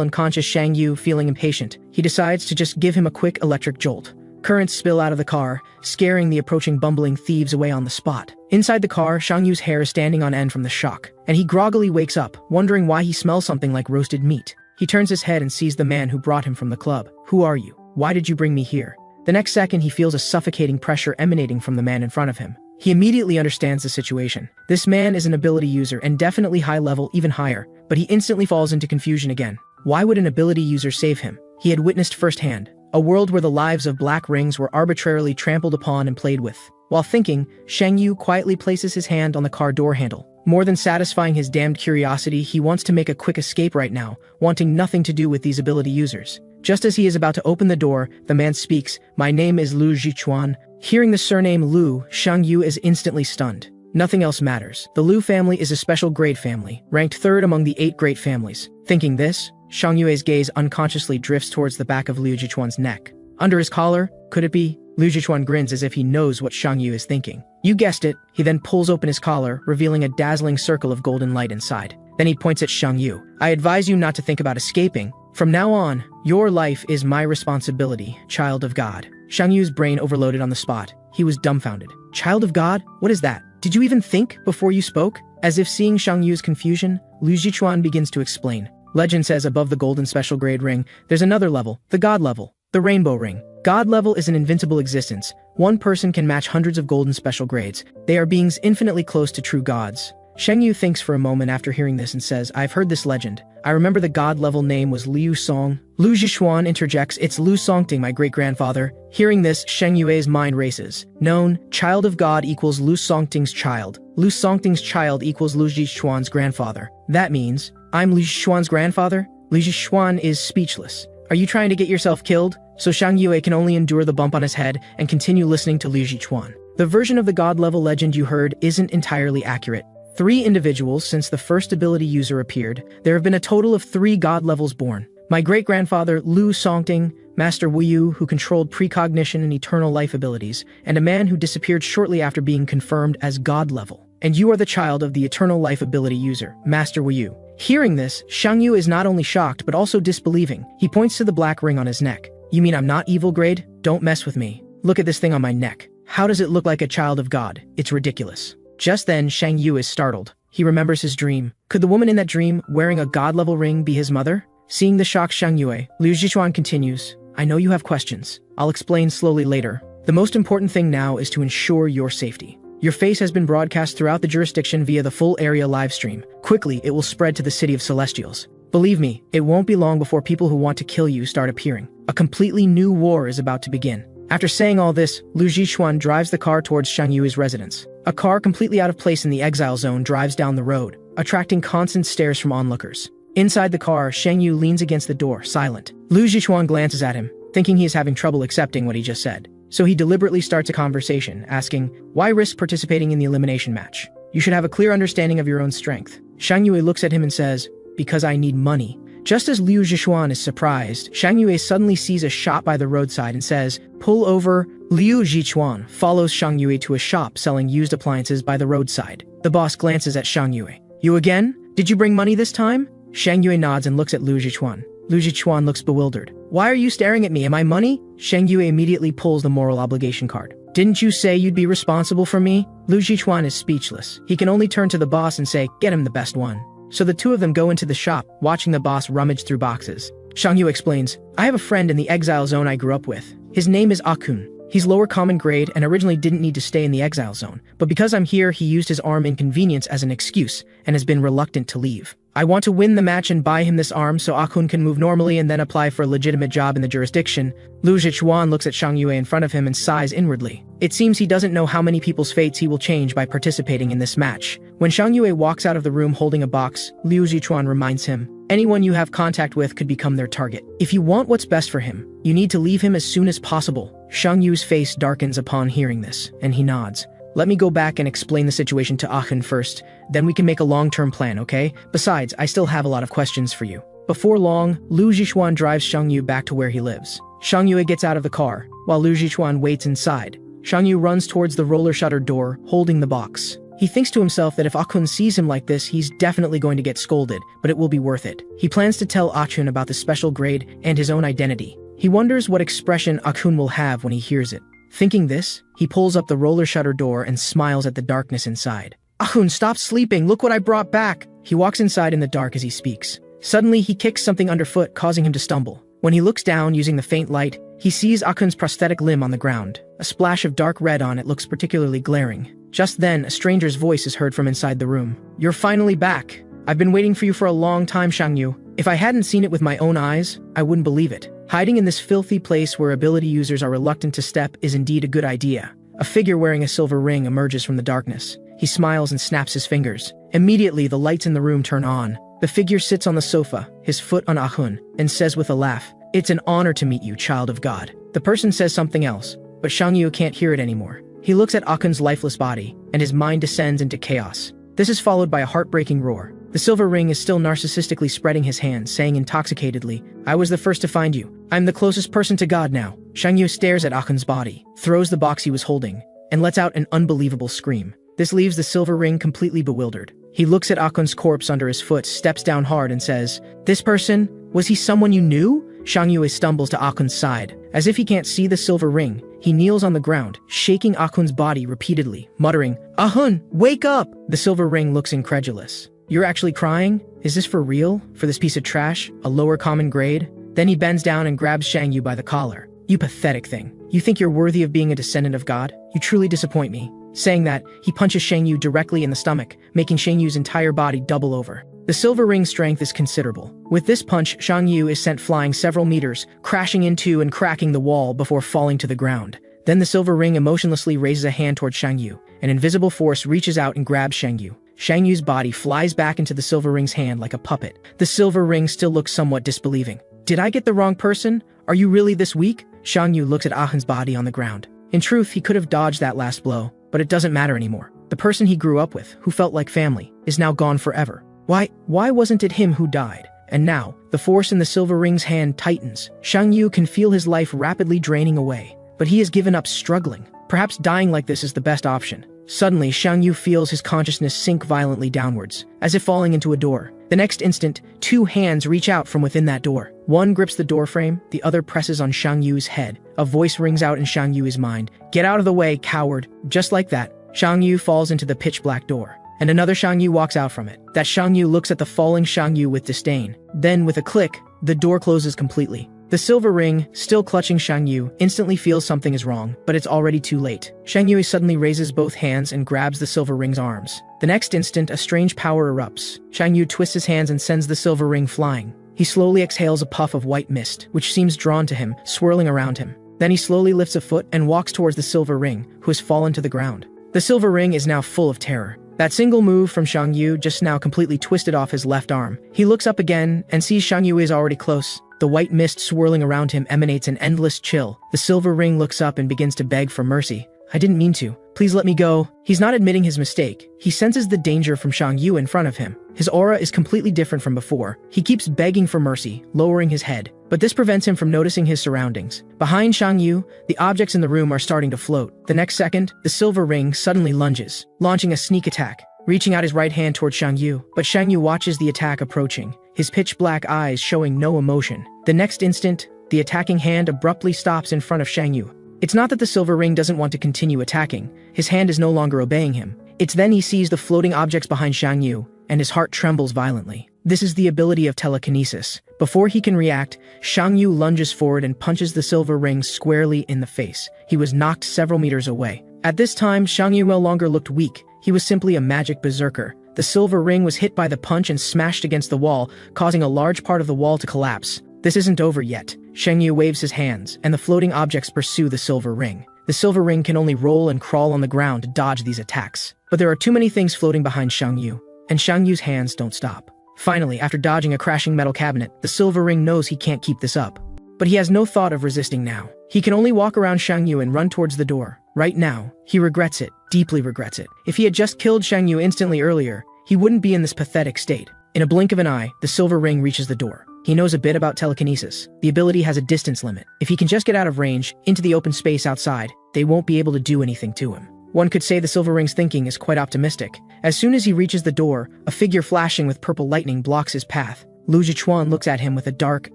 unconscious Shang Yu, feeling impatient. He decides to just give him a quick electric jolt. Currents spill out of the car, scaring the approaching bumbling thieves away on the spot. Inside the car, Shang Yu's hair is standing on end from the shock, and he groggily wakes up, wondering why he smells something like roasted meat. He turns his head and sees the man who brought him from the club. "Who are you? Why did you bring me here?" The next second, he feels a suffocating pressure emanating from the man in front of him. He immediately understands the situation. This man is an ability user and definitely high level, even higher, but he instantly falls into confusion again. Why would an ability user save him? He had witnessed firsthand a world where the lives of black rings were arbitrarily trampled upon and played with. While thinking, Shang Yu quietly places his hand on the car door handle. More than satisfying his damned curiosity, he wants to make a quick escape right now, wanting nothing to do with these ability users. Just as he is about to open the door, the man speaks, "My name is Lu Jichuan." Hearing the surname Lu, Shang Yu is instantly stunned. Nothing else matters. The Lu family is a special grade family, ranked third among the 8 great families. Thinking this, Shang Yu's gaze unconsciously drifts towards the back of Liu Jichuan's neck. Under his collar, could it be? Liu Jichuan grins as if he knows what Shang Yu is thinking. You guessed it. He then pulls open his collar, revealing a dazzling circle of golden light inside. Then he points at Shang Yu. "I advise you not to think about escaping. From now on, your life is my responsibility, child of God." Shang Yu's brain overloaded on the spot. He was dumbfounded. "Child of God? What is that? Did you even think before you spoke?" As if seeing Shang Yu's confusion, Liu Jichuan begins to explain. Legend says above the golden special grade ring, there's another level, the God level, the rainbow ring. God level is an invincible existence. One person can match hundreds of golden special grades. They are beings infinitely close to true gods. Shang Yu thinks for a moment after hearing this and says, "I've heard this legend. I remember the god level name was Liu Song." Liu Zhishuan interjects, "It's Liu Songting, my great-grandfather." Hearing this, Shang Yu's mind races. Known, child of God equals Liu Songting's child. Liu Songting's child equals Liu Zhishuan's grandfather. That means, I'm Liu Zhishuan's grandfather? Liu Zhishuan is speechless. Are you trying to get yourself killed? So Shang Yue can only endure the bump on his head and continue listening to Liu Zhichuan. The version of the god-level legend you heard isn't entirely accurate. 3 individuals since the first ability user appeared. There have been a total of 3 god levels born. My great-grandfather, Liu Songting, Master Wu Yu, who controlled precognition and eternal life abilities, and a man who disappeared shortly after being confirmed as god level. And you are the child of the eternal life ability user, Master Wu Yu. Hearing this, Shang Yu is not only shocked but also disbelieving. He points to the black ring on his neck. "You mean I'm not evil grade? Don't mess with me. Look at this thing on my neck. How does it look like a child of God? It's ridiculous." Just then, Shang Yu is startled. He remembers his dream. Could the woman in that dream, wearing a god-level ring, be his mother? Seeing the shocked Shang Yue, Liu Zhichuan continues, "I know you have questions. I'll explain slowly later. The most important thing now is to ensure your safety. Your face has been broadcast throughout the jurisdiction via the full area livestream. Quickly, it will spread to the city of Celestials. Believe me, it won't be long before people who want to kill you start appearing. A completely new war is about to begin." After saying all this, Liu Zhichuan drives the car towards Shang Yu's residence. A car completely out of place in the exile zone drives down the road, attracting constant stares from onlookers. Inside the car, Shang Yu leans against the door, silent. Liu Zhichuan glances at him, thinking he is having trouble accepting what he just said. So he deliberately starts a conversation, asking, "Why risk participating in the elimination match? You should have a clear understanding of your own strength." Shang Yu looks at him and says, "Because I need money." Just as Liu Zhichuan is surprised, Shang Yue suddenly sees a shop by the roadside and says, "Pull over." Liu Zhichuan follows Shang Yue to a shop selling used appliances by the roadside. The boss glances at Shang Yue. "You again? Did you bring money this time?" Shang Yue nods and looks at Liu Zhichuan. Liu Zhichuan looks bewildered. "Why are you staring at me? Am I money?" Shang Yue immediately pulls the moral obligation card. "Didn't you say you'd be responsible for me?" Liu Zhichuan is speechless. He can only turn to the boss and say, "Get him the best one." So the two of them go into the shop, watching the boss rummage through boxes. Shang Yu explains, "I have a friend in the exile zone I grew up with. His name is Akun. He's lower common grade and originally didn't need to stay in the exile zone, but because I'm here, he used his arm inconvenience as an excuse and has been reluctant to leave. I want to win the match and buy him this arm so Akun can move normally and then apply for a legitimate job in the jurisdiction." Liu Zhichuan looks at Shang Yue in front of him and sighs inwardly. It seems he doesn't know how many people's fates he will change by participating in this match. When Shang Yue walks out of the room holding a box, Liu Zhichuan reminds him, "Anyone you have contact with could become their target. If you want what's best for him, you need to leave him as soon as possible." Shang Yu's face darkens upon hearing this, and he nods. "Let me go back and explain the situation to Akun first, then we can make a long-term plan, okay? Besides, I still have a lot of questions for you." Before long, Liu Zhichuan drives Shang Yu back to where he lives. Shang Yue gets out of the car, while Lu Jichuan waits inside. Shang Yu runs towards the roller shutter door, holding the box. He thinks to himself that if Akun sees him like this, he's definitely going to get scolded, but it will be worth it. He plans to tell Akun about the special grade and his own identity. He wonders what expression Akun will have when he hears it. Thinking this, he pulls up the roller shutter door and smiles at the darkness inside. Akun, stop sleeping, look what I brought back! He walks inside in the dark as he speaks. Suddenly, he kicks something underfoot, causing him to stumble. When he looks down using the faint light, he sees Akun's prosthetic limb on the ground. A splash of dark red on it looks particularly glaring. Just then, a stranger's voice is heard from inside the room. You're finally back. I've been waiting for you for a long time, Shang Yu. If I hadn't seen it with my own eyes, I wouldn't believe it. Hiding in this filthy place where ability users are reluctant to step is indeed a good idea. A figure wearing a silver ring emerges from the darkness. He smiles and snaps his fingers. Immediately, the lights in the room turn on. The figure sits on the sofa, his foot on Ahun, and says with a laugh, "It's an honor to meet you, child of God." The person says something else, but Shang Yu can't hear it anymore. He looks at Akun's lifeless body, and his mind descends into chaos. This is followed by a heartbreaking roar. The silver ring is still narcissistically spreading his hands, saying intoxicatedly, "I was the first to find you. I'm the closest person to God now." Shang Yu stares at Akun's body, throws the box he was holding, and lets out an unbelievable scream. This leaves the silver ring completely bewildered. He looks at Akun's corpse under his foot, steps down hard, and says, "This person? Was he someone you knew?" Shang Yu stumbles to Akun's side. As if he can't see the silver ring, he kneels on the ground, shaking Akun's body repeatedly, muttering, "Ahun, wake up!" The silver ring looks incredulous. "You're actually crying? Is this for real? For this piece of trash? A lower common grade?" Then he bends down and grabs Shang Yu by the collar. "You pathetic thing. You think you're worthy of being a descendant of God? You truly disappoint me." Saying that, he punches Shang Yu directly in the stomach, making Shang Yu's entire body double over. The silver ring's strength is considerable. With this punch, Shang Yu is sent flying several meters, crashing into and cracking the wall before falling to the ground. Then the silver ring emotionlessly raises a hand toward Shang Yu. An invisible force reaches out and grabs Shang Yu. Shang Yu's body flies back into the silver ring's hand like a puppet. The silver ring still looks somewhat disbelieving. "Did I get the wrong person? Are you really this weak?" Shang Yu looks at Ahun's body on the ground. In truth, he could have dodged that last blow, but it doesn't matter anymore. The person he grew up with, who felt like family, is now gone forever. Why wasn't it him who died? And now, the force in the silver ring's hand tightens. Shang Yu can feel his life rapidly draining away, but he has given up struggling. Perhaps dying like this is the best option. Suddenly, Shang Yu feels his consciousness sink violently downwards, as if falling into a door. The next instant, two hands reach out from within that door. One grips the doorframe, the other presses on Shang Yu's head. A voice rings out in Shang Yu's mind, "Get out of the way, coward!" Just like that, Shang Yu falls into the pitch-black door, and another Shang Yu walks out from it. That Shang Yu looks at the falling Shang Yu with disdain. Then, with a click, the door closes completely. The silver ring, still clutching Shang Yu, instantly feels something is wrong, but it's already too late. Shang Yu suddenly raises both hands and grabs the silver ring's arms. The next instant, a strange power erupts. Shang Yu twists his hands and sends the silver ring flying. He slowly exhales a puff of white mist, which seems drawn to him, swirling around him. Then he slowly lifts a foot and walks towards the silver ring, who has fallen to the ground. The silver ring is now full of terror. That single move from Shang Yu just now completely twisted off his left arm. He looks up again and sees Shang Yu is already close. The white mist swirling around him emanates an endless chill. The silver ring looks up and begins to beg for mercy. "I didn't mean to. Please let me go." He's not admitting his mistake. He senses the danger from Shang Yu in front of him. His aura is completely different from before. He keeps begging for mercy, lowering his head. But this prevents him from noticing his surroundings. Behind Shang Yu, the objects in the room are starting to float. The next second, the silver ring suddenly lunges, launching a sneak attack, reaching out his right hand toward Shang Yu. But Shang Yu watches the attack approaching, his pitch-black eyes showing no emotion. The next instant, the attacking hand abruptly stops in front of Shang Yu. It's not that the silver ring doesn't want to continue attacking. His hand is no longer obeying him. It's then he sees the floating objects behind Shang Yu, and his heart trembles violently. This is the ability of telekinesis. Before he can react, Shang Yu lunges forward and punches the silver ring squarely in the face. He was knocked several meters away. At this time, Shang Yu no longer looked weak. He was simply a magic berserker. The silver ring was hit by the punch and smashed against the wall, causing a large part of the wall to collapse. This isn't over yet. Shang Yu waves his hands, and the floating objects pursue the silver ring. The silver ring can only roll and crawl on the ground to dodge these attacks. But there are too many things floating behind Shang Yu, and Shang Yu's hands don't stop. Finally, after dodging a crashing metal cabinet, the silver ring knows he can't keep this up. But he has no thought of resisting now. He can only walk around Shang Yu and run towards the door. Right now, he regrets it, deeply regrets it. If he had just killed Shang Yu instantly earlier, he wouldn't be in this pathetic state. In a blink of an eye, the silver ring reaches the door. He knows a bit about telekinesis. The ability has a distance limit. If he can just get out of range, into the open space outside, they won't be able to do anything to him. One could say the Silver Ring's thinking is quite optimistic. As soon as he reaches the door, a figure flashing with purple lightning blocks his path. Lu Zhichuan looks at him with a dark,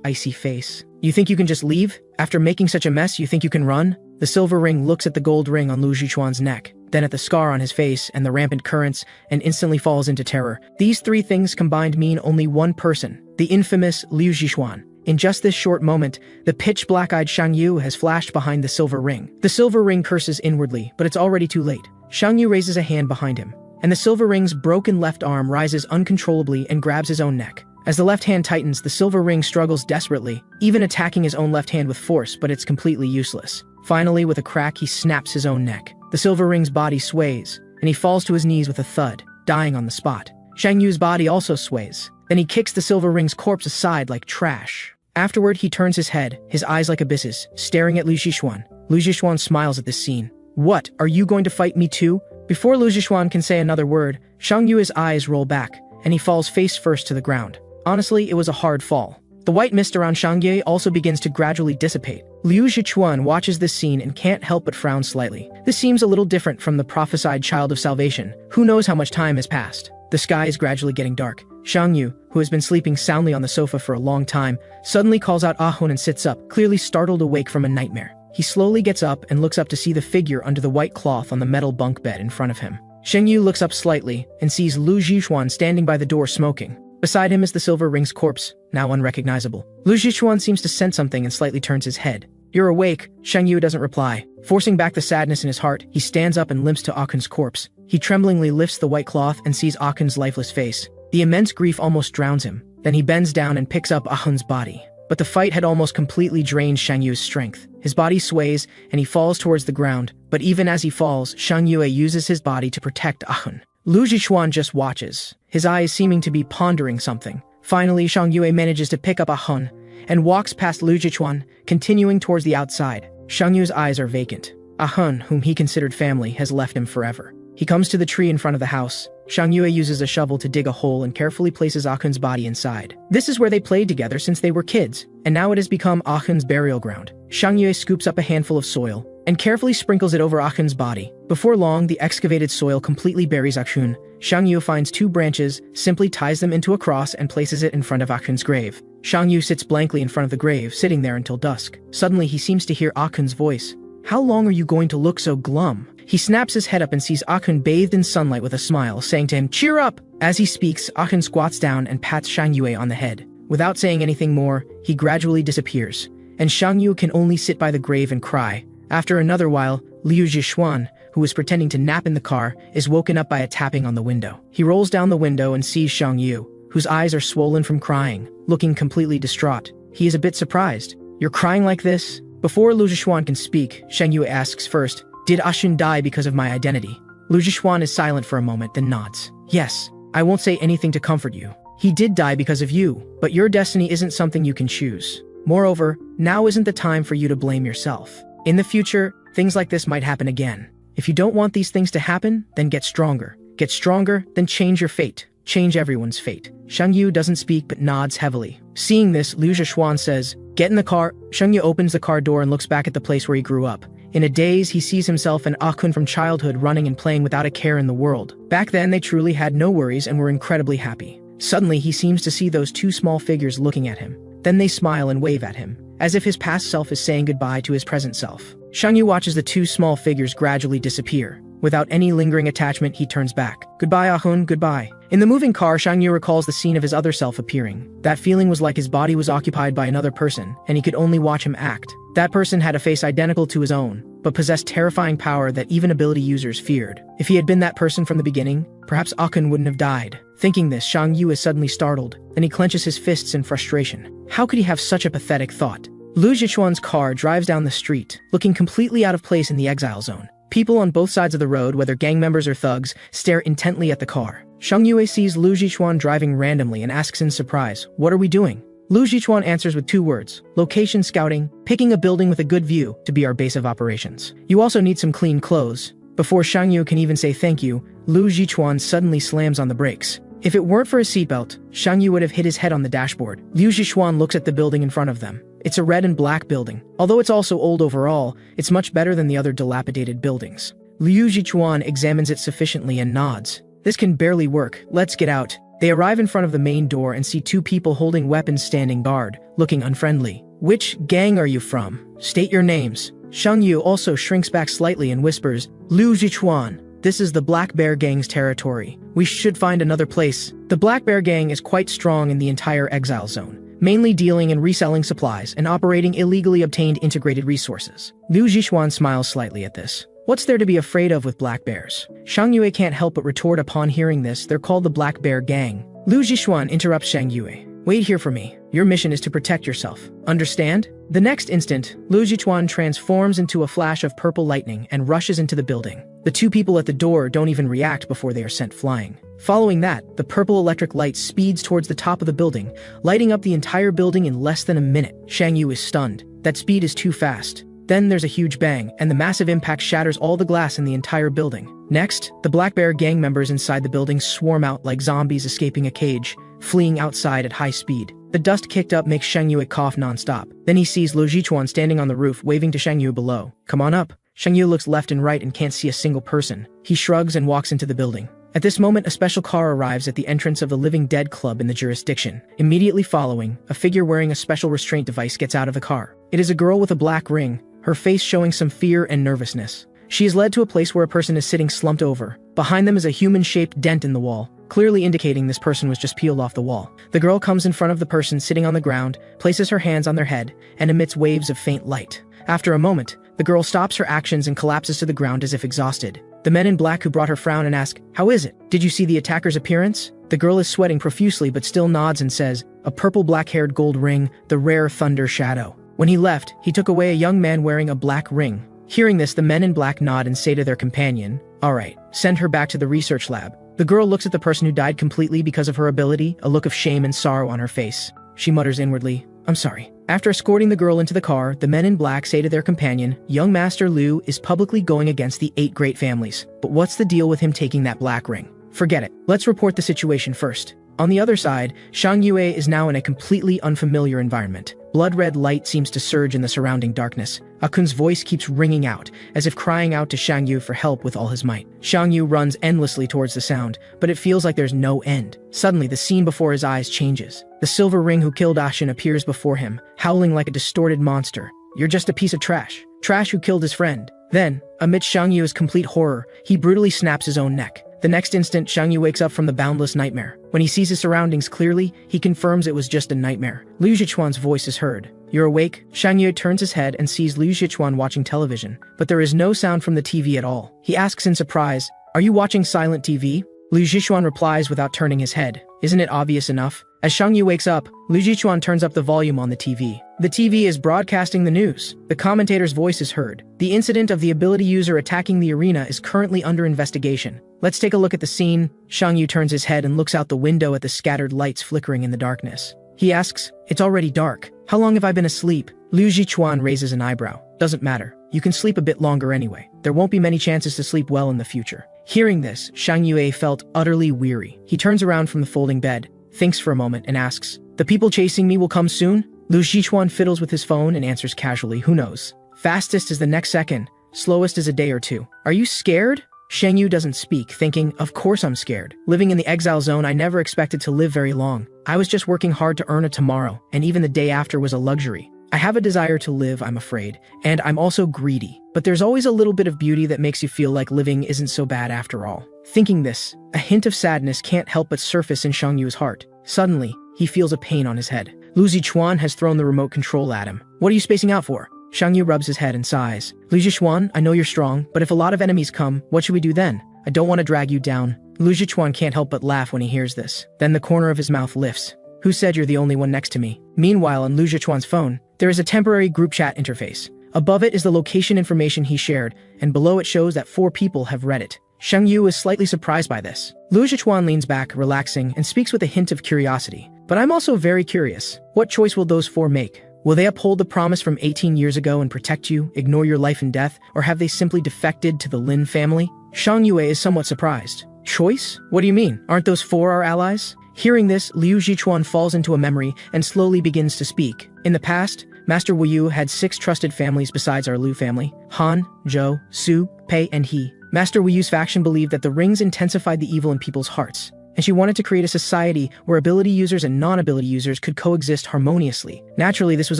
icy face. You think you can just leave? After making such a mess, you think you can run? The Silver Ring looks at the gold ring on Lu Zhichuan's neck, then at the scar on his face and the rampant currents, and instantly falls into terror. These three things combined mean only one person, the infamous Liu Zhichuan. In just this short moment, the pitch-black-eyed Shang Yu has flashed behind the Silver Ring. The Silver Ring curses inwardly, but it's already too late. Shang Yu raises a hand behind him, and the Silver Ring's broken left arm rises uncontrollably and grabs his own neck. As the left hand tightens, the Silver Ring struggles desperately, even attacking his own left hand with force, but it's completely useless. Finally, with a crack, he snaps his own neck. The Silver Ring's body sways, and he falls to his knees with a thud, dying on the spot. Shang Yu's body also sways. Then he kicks the Silver Ring's corpse aside like trash. Afterward, he turns his head, his eyes like abysses, staring at Lu Zhichuan. Lu Zhichuan smiles at this scene. What, are you going to fight me too? Before Lu Zhichuan can say another word, Shang Yu's eyes roll back, and he falls face first to the ground. Honestly, it was a hard fall. The white mist around Shang Yu also begins to gradually dissipate. Liu Zhichuan watches this scene and can't help but frown slightly. This seems a little different from the prophesied child of salvation. Who knows how much time has passed? The sky is gradually getting dark. Shang Yu, who has been sleeping soundly on the sofa for a long time, suddenly calls out Ahun and sits up, clearly startled awake from a nightmare. He slowly gets up and looks up to see the figure under the white cloth on the metal bunk bed in front of him. Shang Yu looks up slightly and sees Lu Zhichuan standing by the door smoking. Beside him is the Silver Ring's corpse, now unrecognizable. Lu Zhichuan seems to sense something and slightly turns his head. You're awake. Shang Yu doesn't reply. Forcing back the sadness in his heart, he stands up and limps to Ahun's corpse. He tremblingly lifts the white cloth and sees Ahun's lifeless face. The immense grief almost drowns him. Then he bends down and picks up Ahun's body. But the fight had almost completely drained Shang Yu's strength. His body sways, and he falls towards the ground. But even as he falls, Shang Yue uses his body to protect Ahun. Lu Zhichuan just watches, his eyes seeming to be pondering something. Finally, Shang Yue manages to pick up Ahun and walks past Lu Zhichuan, continuing towards the outside. Shang Yu's eyes are vacant. Ahun, whom he considered family, has left him forever. He comes to the tree in front of the house. Shang Yue uses a shovel to dig a hole and carefully places Ahun's body inside. This is where they played together since they were kids, and now it has become Ahun's burial ground. Shang Yue scoops up a handful of soil and carefully sprinkles it over Ahun's body. Before long, the excavated soil completely buries Ahun. Shang Yu finds 2 branches, simply ties them into a cross and places it in front of Ahun's grave. Shang Yu sits blankly in front of the grave, sitting there until dusk. Suddenly, he seems to hear Ahun's voice. How long are you going to look so glum? He snaps his head up and sees Ahun bathed in sunlight with a smile, saying to him, cheer up! As he speaks, Ahun squats down and pats Shang Yue on the head. Without saying anything more, he gradually disappears, and Shang Yu can only sit by the grave and cry. After another while, Liu Zhichuan, who was pretending to nap in the car, is woken up by a tapping on the window. He rolls down the window and sees Shang Yu, whose eyes are swollen from crying, looking completely distraught. He is a bit surprised. You're crying like this? Before Liu Zhichuan can speak, Shang Yu asks first, did Ahun die because of my identity? Liu Zhichuan is silent for a moment, then nods. Yes, I won't say anything to comfort you. He did die because of you, but your destiny isn't something you can choose. Moreover, now isn't the time for you to blame yourself. In the future, things like this might happen again. If you don't want these things to happen, then get stronger. Get stronger, then change your fate. Change everyone's fate. Shang Yu doesn't speak but nods heavily. Seeing this, Liu Zhichuan says, get in the car. Shang Yu opens the car door and looks back at the place where he grew up. In a daze, he sees himself and Ahun from childhood running and playing without a care in the world. Back then, they truly had no worries and were incredibly happy. Suddenly, he seems to see those 2 small figures looking at him. Then they smile and wave at him, as if his past self is saying goodbye to his present self. Shang Yu watches the 2 small figures gradually disappear. Without any lingering attachment, he turns back. Goodbye, Ahun, goodbye. In the moving car, Shang Yu recalls the scene of his other self appearing. That feeling was like his body was occupied by another person, and he could only watch him act. That person had a face identical to his own, but possessed terrifying power that even ability users feared. If he had been that person from the beginning, perhaps Ahun wouldn't have died. Thinking this, Shang Yu is suddenly startled, then he clenches his fists in frustration. How could he have such a pathetic thought? Liu Zhichuan's car drives down the street, looking completely out of place in the exile zone. People on both sides of the road, whether gang members or thugs, stare intently at the car. Shang Yue sees Liu Zhichuan driving randomly and asks in surprise, what are we doing? Liu Zhichuan answers with 2 words, location scouting, picking a building with a good view to be our base of operations. You also need some clean clothes. Before Shang Yu can even say thank you, Liu Zhichuan suddenly slams on the brakes. If it weren't for his seatbelt, Shang Yu would have hit his head on the dashboard. Liu Zhishuan looks at the building in front of them. It's a red and black building. Although it's also old overall, it's much better than the other dilapidated buildings. Liu Zhichuan examines it sufficiently and nods. This can barely work. Let's get out. They arrive in front of the main door and see two people holding weapons standing guard, looking unfriendly. Which gang are you from? State your names. Shang Yu also shrinks back slightly and whispers, Liu Zhichuan. This is the Black Bear Gang's territory. We should find another place. The Black Bear Gang is quite strong in the entire exile zone, mainly dealing and reselling supplies and operating illegally obtained integrated resources. Liu Zhichuan smiles slightly at this. What's there to be afraid of with black bears? Shang Yue can't help but retort upon hearing this. They're called the Black Bear Gang. Liu Zhishuan interrupts Shang Yue. Wait here for me. Your mission is to protect yourself. Understand? The next instant, Liu Zhichuan transforms into a flash of purple lightning and rushes into the building. The two people at the door don't even react before they are sent flying. Following that, the purple electric light speeds towards the top of the building, lighting up the entire building in less than a minute. Shang Yu is stunned. That speed is too fast. Then there's a huge bang, and the massive impact shatters all the glass in the entire building. Next, the Black Bear Gang members inside the building swarm out like zombies escaping a cage, fleeing outside at high speed. The dust kicked up makes Shang Yu cough non-stop. Then he sees Liu Zhichuan standing on the roof, waving to Shang Yu below. Come on up. Shang Yu looks left and right and can't see a single person. He shrugs and walks into the building. At this moment, a special car arrives at the entrance of the Living Dead Club in the jurisdiction. Immediately following, a figure wearing a special restraint device gets out of the car. It is a girl with a black ring, her face showing some fear and nervousness. She is led to a place where a person is sitting slumped over. Behind them is a human-shaped dent in the wall, clearly indicating this person was just peeled off the wall. The girl comes in front of the person sitting on the ground, places her hands on their head, and emits waves of faint light. After a moment, the girl stops her actions and collapses to the ground as if exhausted. The men in black who brought her frown and ask, "How is it? Did you see the attacker's appearance?" The girl is sweating profusely but still nods and says, "A purple black-haired gold ring, the rare Thunder Shadow." When he left, he took away a young man wearing a black ring. Hearing this, the men in black nod and say to their companion, "All right, send her back to the research lab." The girl looks at the person who died completely because of her ability, a look of shame and sorrow on her face. She mutters inwardly, "I'm sorry." After escorting the girl into the car, the men in black say to their companion, "Young Master Liu is publicly going against the 8 great families. But what's the deal with him taking that black ring? Forget it. Let's report the situation first." On the other side, Shang Yue is now in a completely unfamiliar environment. Blood-red light seems to surge in the surrounding darkness. Akun's voice keeps ringing out, as if crying out to Shang Yu for help with all his might. Shang Yu runs endlessly towards the sound, but it feels like there's no end. Suddenly, the scene before his eyes changes. The silver ring who killed Ashin appears before him, howling like a distorted monster. "You're just a piece of trash. Trash who killed his friend." Then, amidst Shang Yu's complete horror, he brutally snaps his own neck. The next instant, Shang Yu wakes up from the boundless nightmare. When he sees his surroundings clearly, he confirms it was just a nightmare. Liu Zhichuan's voice is heard. "You're awake?" Shang Yu turns his head and sees Liu Zhichuan watching television, but there is no sound from the TV at all. He asks in surprise, "Are you watching silent TV?" Liu Zhichuan replies without turning his head, "Isn't it obvious enough?" As Shang Yu wakes up, Liu Zhichuan turns up the volume on the TV. The TV is broadcasting the news. The commentator's voice is heard. The incident of the ability user attacking the arena is currently under investigation. Let's take a look at the scene. Shang Yu turns his head and looks out the window at the scattered lights flickering in the darkness. He asks, "It's already dark. How long have I been asleep?" Liu Zhichuan raises an eyebrow. "Doesn't matter. You can sleep a bit longer anyway. There won't be many chances to sleep well in the future." Hearing this, Shang Yue felt utterly weary. He turns around from the folding bed, thinks for a moment, and asks, "The people chasing me will come soon?" Liu Zhichuan fiddles with his phone and answers casually, "Who knows? Fastest is the next second, slowest is a day or two." "Are you scared?" Shang Yu doesn't speak, thinking, "Of course I'm scared. Living in the exile zone, I never expected to live very long. I was just working hard to earn a tomorrow, and even the day after was a luxury. I have a desire to live, I'm afraid, and I'm also greedy. But there's always a little bit of beauty that makes you feel like living isn't so bad after all." Thinking this, a hint of sadness can't help but surface in Shang Yu's heart. Suddenly, he feels a pain on his head. Liu Zhichuan has thrown the remote control at him. "What are you spacing out for?" Shang Yu rubs his head and sighs. "Liu Zhichuan, I know you're strong, but if a lot of enemies come, what should we do then? I don't want to drag you down." Liu Zhichuan can't help but laugh when he hears this. Then the corner of his mouth lifts. "Who said you're the only one next to me?" Meanwhile, on Liu Zhichuan's phone, there is a temporary group chat interface. Above it is the location information he shared, and below it shows that 4 people have read it. Shang Yu is slightly surprised by this. Liu Zhichuan leans back, relaxing, and speaks with a hint of curiosity. "But I'm also very curious. What choice will those 4 make? Will they uphold the promise from 18 years ago and protect you, ignore your life and death, or have they simply defected to the Lin family?" Shang Yue is somewhat surprised. Choice? What do you mean? Aren't those four our allies? Hearing this, Liu Zhichuan falls into a memory and slowly begins to speak. In the past, Master Wu Yu had 6 trusted families besides our Liu family: Han, Zhou, Su, Pei, and He. Master Wu Yu's faction believed that the rings intensified the evil in people's hearts, and she wanted to create a society where ability users and non-ability users could coexist harmoniously. Naturally, this was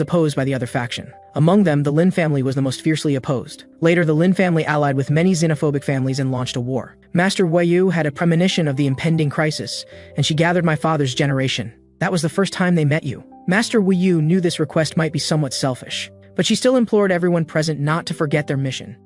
opposed by the other faction. Among them, the Lin family was the most fiercely opposed. Later, the Lin family allied with many xenophobic families and launched a war. Master Wu Yu had a premonition of the impending crisis, and she gathered my father's generation. That was the first time they met you. Master Wu Yu knew this request might be somewhat selfish, but she still implored everyone present not to forget their mission.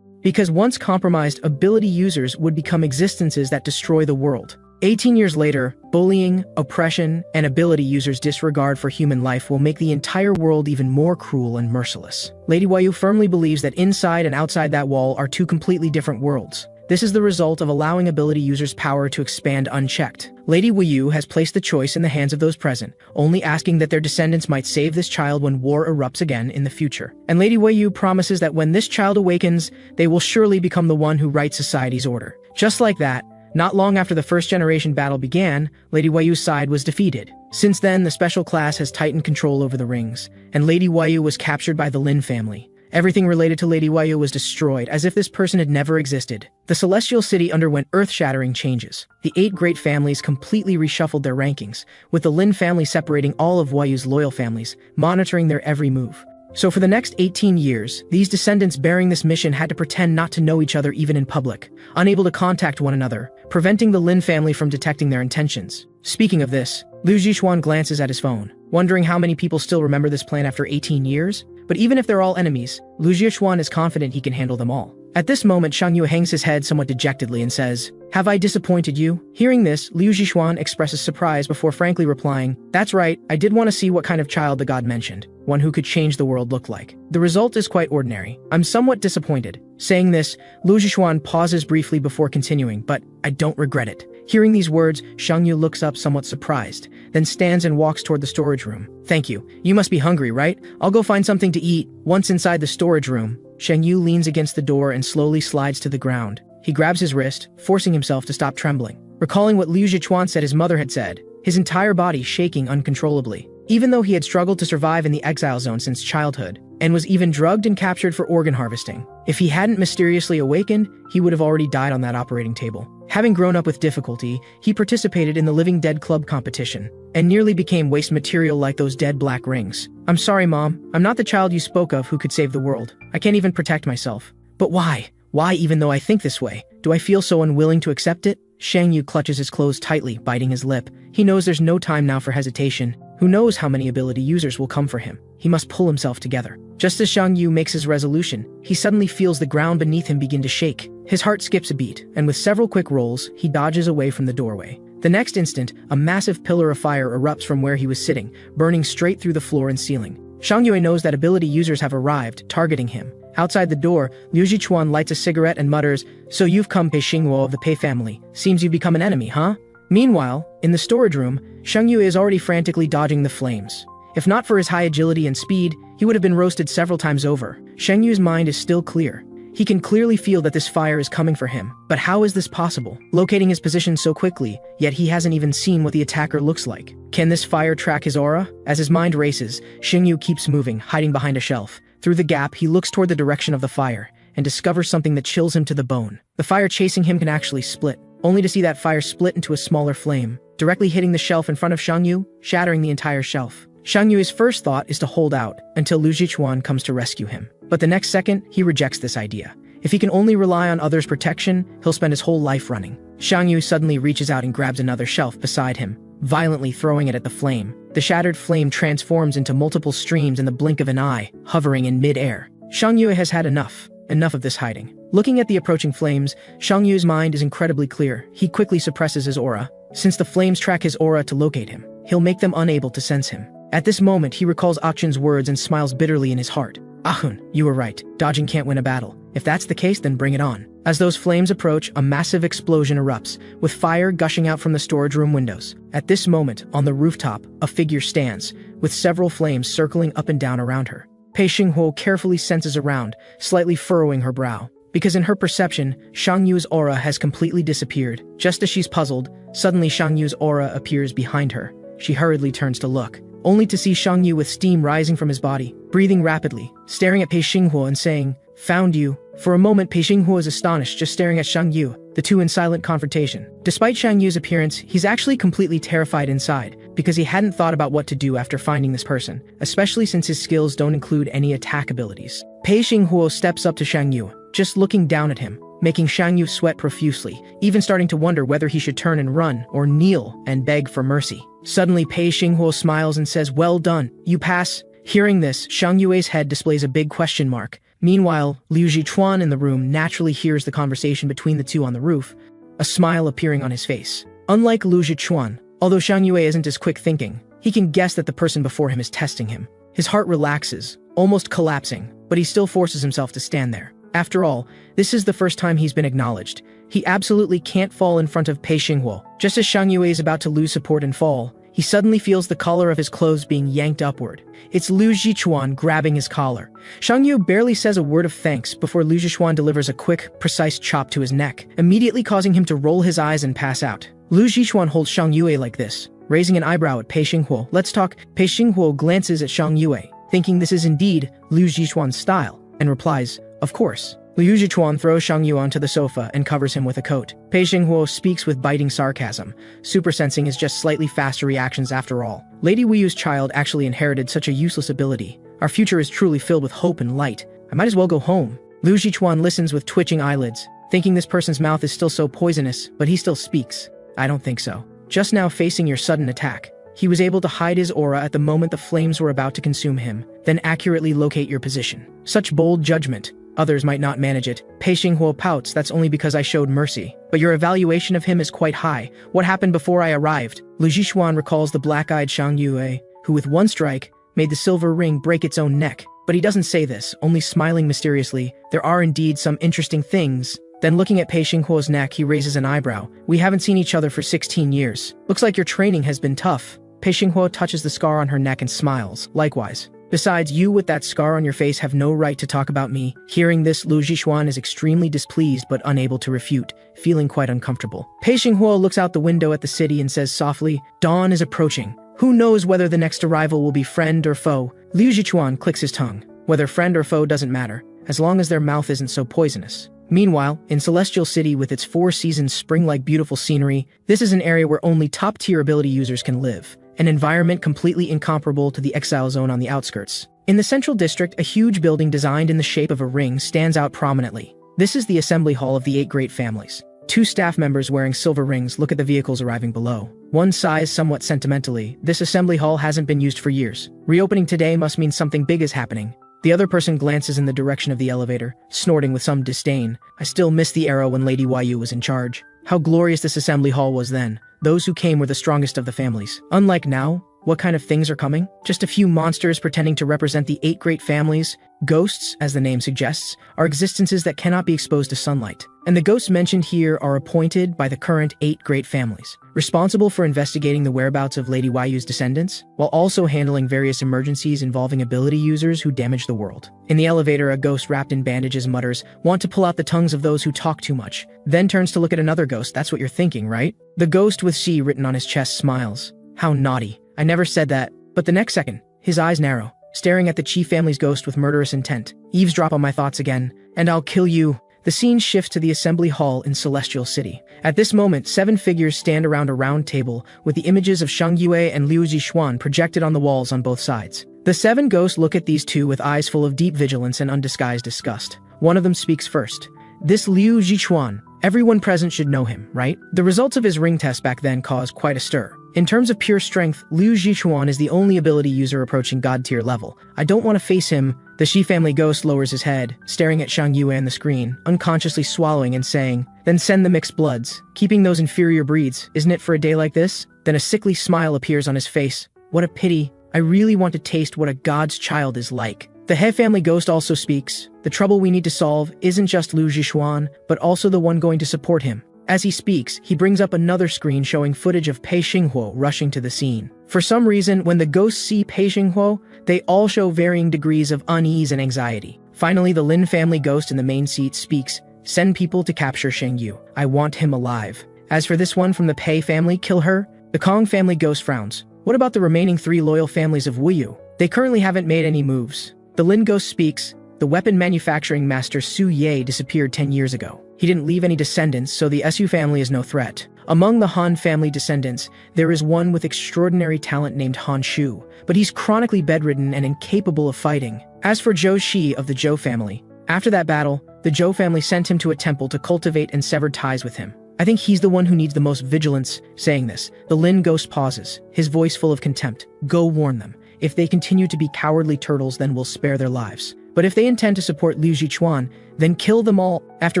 Because once compromised, ability users would become existences that destroy the world. 18 years later, bullying, oppression, and ability users' disregard for human life will make the entire world even more cruel and merciless. Lady Wu Yu firmly believes that inside and outside that wall are 2 completely different worlds. This is the result of allowing ability users' power to expand unchecked. Lady Wu Yu has placed the choice in the hands of those present, only asking that their descendants might save this child when war erupts again in the future. And Lady Wu Yu promises that when this child awakens, they will surely become the one who rights society's order. Just like that, not long after the first generation battle began, Lady Wu Yu's side was defeated. Since then, the special class has tightened control over the rings, and Lady Wu Yu was captured by the Lin family. Everything related to Lady Wu Yu was destroyed, as if this person had never existed. The Celestial City underwent earth-shattering changes. The 8 great families completely reshuffled their rankings, with the Lin family separating all of Wu Yu's loyal families, monitoring their every move. So for the next 18 years, these descendants bearing this mission had to pretend not to know each other even in public, unable to contact one another, preventing the Lin family from detecting their intentions. Speaking of this, Liu Zhichuan glances at his phone, wondering how many people still remember this plan after 18 years? But even if they're all enemies, Liu Zhichuan is confident he can handle them all. At this moment, Shang Yu hangs his head somewhat dejectedly and says, "Have I disappointed you?" Hearing this, Liu Zhichuan expresses surprise before frankly replying, "That's right, I did want to see what kind of child the god mentioned, one who could change the world look like. The result is quite ordinary. I'm somewhat disappointed." Saying this, Liu Zhichuan pauses briefly before continuing, "But I don't regret it." Hearing these words, Shang Yu looks up somewhat surprised, then stands and walks toward the storage room. "Thank you. You must be hungry, right? I'll go find something to eat." Once inside the storage room, Shang Yu leans against the door and slowly slides to the ground. He grabs his wrist, forcing himself to stop trembling. Recalling what Liu Zhichuan said his mother had said, his entire body shaking uncontrollably. Even though he had struggled to survive in the exile zone since childhood, and was even drugged and captured for organ harvesting, if he hadn't mysteriously awakened, he would have already died on that operating table. Having grown up with difficulty, he participated in the Living Dead Club competition, and nearly became waste material like those dead black rings. "I'm sorry, Mom. I'm not the child you spoke of who could save the world. I can't even protect myself." "But why? Why, even though I think this way? Do I feel so unwilling to accept it?" Shang Yu clutches his clothes tightly, biting his lip. He knows there's no time now for hesitation. Who knows how many ability users will come for him? He must pull himself together. Just as Shang Yu makes his resolution, he suddenly feels the ground beneath him begin to shake. His heart skips a beat, and with several quick rolls, he dodges away from the doorway. The next instant, a massive pillar of fire erupts from where he was sitting, burning straight through the floor and ceiling. Shang Yu knows that ability users have arrived, targeting him. Outside the door, Liu Zhichuan lights a cigarette and mutters, "So you've come, Pei Xingwo of the Pei family. Seems you've become an enemy, huh?" Meanwhile, in the storage room, Shang Yu is already frantically dodging the flames. If not for his high agility and speed, he would have been roasted several times over. Shang Yu's mind is still clear. He can clearly feel that this fire is coming for him. But how is this possible? Locating his position so quickly, yet he hasn't even seen what the attacker looks like. Can this fire track his aura? As his mind races, Shang Yu keeps moving, hiding behind a shelf. Through the gap, he looks toward the direction of the fire, and discovers something that chills him to the bone. The fire chasing him can actually split, only to see that fire split into a smaller flame, directly hitting the shelf in front of Shang Yu, shattering the entire shelf. Shang Yu's first thought is to hold out, until Liu Zhichuan comes to rescue him. But the next second, he rejects this idea. If he can only rely on others' protection, he'll spend his whole life running. Shang Yu suddenly reaches out and grabs another shelf beside him, violently throwing it at the flame. The shattered flame transforms into multiple streams in the blink of an eye, hovering in mid-air. Shang Yu has had enough of this hiding. Looking at the approaching flames, Shang Yu's mind is incredibly clear. He quickly suppresses his aura. Since the flames track his aura to locate him, he'll make them unable to sense him. At this moment, he recalls Achun's words and smiles bitterly in his heart. "Achun, you were right. Dodging can't win a battle. If that's the case, then bring it on." As those flames approach, a massive explosion erupts, with fire gushing out from the storage room windows. At this moment, on the rooftop, a figure stands, with several flames circling up and down around her. Pei Xinghuo carefully senses around, slightly furrowing her brow. because in her perception, Shang Yu's aura has completely disappeared. Just as she's puzzled, suddenly Shang Yu's aura appears behind her. She hurriedly turns to look, only to see Shang Yu with steam rising from his body, breathing rapidly, staring at Pei Xinghuo and saying, "Found you." For a moment, Pei Xinghuo is astonished, just staring at Shang Yu, the two in silent confrontation. Despite Shang Yu's appearance, he's actually completely terrified inside, because he hadn't thought about what to do after finding this person, especially since his skills don't include any attack abilities. Pei Xinghuo steps up to Shang Yu, just looking down at him, making Shang Yu sweat profusely, even starting to wonder whether he should turn and run or kneel and beg for mercy. Suddenly, Pei Xinghuo smiles and says, "Well done, you pass." Hearing this, Shang Yue's head displays a big question mark. Meanwhile, Liu Zichuan in the room naturally hears the conversation between the two on the roof, a smile appearing on his face. Unlike Liu Zichuan, although Shang Yue isn't as quick thinking, he can guess that the person before him is testing him. His heart relaxes, almost collapsing, but he still forces himself to stand there. After all, this is the first time he's been acknowledged. He absolutely can't fall in front of Pei Xinghuo. Just as Shang Yue is about to lose support and fall, he suddenly feels the collar of his clothes being yanked upward. It's Liu Zichuan grabbing his collar. Shang Yu barely says a word of thanks before Liu Zichuan delivers a quick, precise chop to his neck, immediately causing him to roll his eyes and pass out. Liu Zichuan holds Shang Yue like this, raising an eyebrow at Pei Xinghuo. "Let's talk." Pei Xinghuo glances at Shang Yue, thinking this is indeed Liu Zichuan's style, and replies, "Of course." Liu Zichuan throws Shang Yu onto the sofa and covers him with a coat. Pei Xinghuo speaks with biting sarcasm. Super sensing is just slightly faster reactions after all. Lady Weiyu's child actually inherited such a useless ability. Our future is truly filled with hope and light. I might as well go home. Liu Zichuan listens with twitching eyelids, thinking this person's mouth is still so poisonous, but he still speaks. "I don't think so. Just now facing your sudden attack, he was able to hide his aura at the moment the flames were about to consume him, then accurately locate your position. Such bold judgment. Others might not manage it." Pei Xinghuo pouts, "That's only because I showed mercy. But your evaluation of him is quite high. What happened before I arrived?" Liu Zichuan recalls the black-eyed Shang Yue, who with one strike, made the silver ring break its own neck. But he doesn't say this, only smiling mysteriously. "There are indeed some interesting things." Then looking at Pei Xinghuo's neck, he raises an eyebrow. "We haven't seen each other for 16 years. Looks like your training has been tough." Pei Xinghuo touches the scar on her neck and smiles. "Likewise. Besides, you with that scar on your face have no right to talk about me." Hearing this, Liu Zichuan is extremely displeased but unable to refute, feeling quite uncomfortable. Pei Xinghuo looks out the window at the city and says softly, "Dawn is approaching. Who knows whether the next arrival will be friend or foe?" Liu Zichuan clicks his tongue. Whether friend or foe doesn't matter, as long as their mouth isn't so poisonous. Meanwhile, in Celestial City with its 4 seasons spring-like beautiful scenery, this is an area where only top-tier ability users can live. An environment completely incomparable to the exile zone on the outskirts. In the central district, a huge building designed in the shape of a ring stands out prominently. This is the assembly hall of the 8 great families. 2 staff members wearing silver rings look at the vehicles arriving below. One sighs somewhat sentimentally. This assembly hall hasn't been used for years. Reopening today must mean something big is happening. The other person glances in the direction of the elevator, snorting with some disdain. "I still miss the era when Lady Weiyou was in charge. How glorious this assembly hall was then. Those who came were the strongest of the families. Unlike now, what kind of things are coming? Just a few monsters pretending to represent the 8 great families. Ghosts, as the name suggests, are existences that cannot be exposed to sunlight. And the ghosts mentioned here are appointed by the current 8 great families, responsible for investigating the whereabouts of Lady Weiyu's descendants, while also handling various emergencies involving ability users who damage the world." In the elevator, a ghost wrapped in bandages mutters, "Want to pull out the tongues of those who talk too much." Then turns to look at another ghost. "That's what you're thinking, right?" The ghost with C written on his chest smiles. "How naughty. I never said that." But the next second, his eyes narrow, staring at the Chi family's ghost with murderous intent. "Eavesdrop on my thoughts again, and I'll kill you." The scene shifts to the assembly hall in Celestial City. At this moment, 7 figures stand around a round table with the images of Shang Yue and Liu Zichuan projected on the walls on both sides. The 7 ghosts look at these two with eyes full of deep vigilance and undisguised disgust. One of them speaks first. "This Liu Zichuan, everyone present should know him, right?" The results of his ring test back then caused quite a stir. In terms of pure strength, Liu Zichuan is the only ability user approaching God-tier level. "I don't want to face him." The Shi family ghost lowers his head, staring at Shang Yue and the screen, unconsciously swallowing and saying, "Then send the mixed bloods. Keeping those inferior breeds, isn't it for a day like this?" Then a sickly smile appears on his face. "What a pity. I really want to taste what a god's child is like." The He family ghost also speaks. "The trouble we need to solve isn't just Liu Zichuan, but also the one going to support him." As he speaks, he brings up another screen showing footage of Pei Xinghuo rushing to the scene. For some reason, when the ghosts see Pei Xinghuo, they all show varying degrees of unease and anxiety. Finally, the Lin family ghost in the main seat speaks. Send people to capture Sheng Yu. I want him alive. As for this one from the Pei family, kill her. The Kong family ghost frowns. What about the remaining 3 loyal families of Wuyu? They currently haven't made any moves. The Lin ghost speaks. The weapon manufacturing master Su Ye disappeared 10 years ago. He didn't leave any descendants, so the Su family is no threat. Among the Han family descendants, there is one with extraordinary talent named Han Shu, but he's chronically bedridden and incapable of fighting. As for Zhou Shi of the Zhou family, after that battle, the Zhou family sent him to a temple to cultivate and sever ties with him. I think he's the one who needs the most vigilance. Saying this, the Lin ghost pauses, his voice full of contempt. Go warn them. If they continue to be cowardly turtles, then we'll spare their lives. But if they intend to support Liu Jichuan, then kill them all. After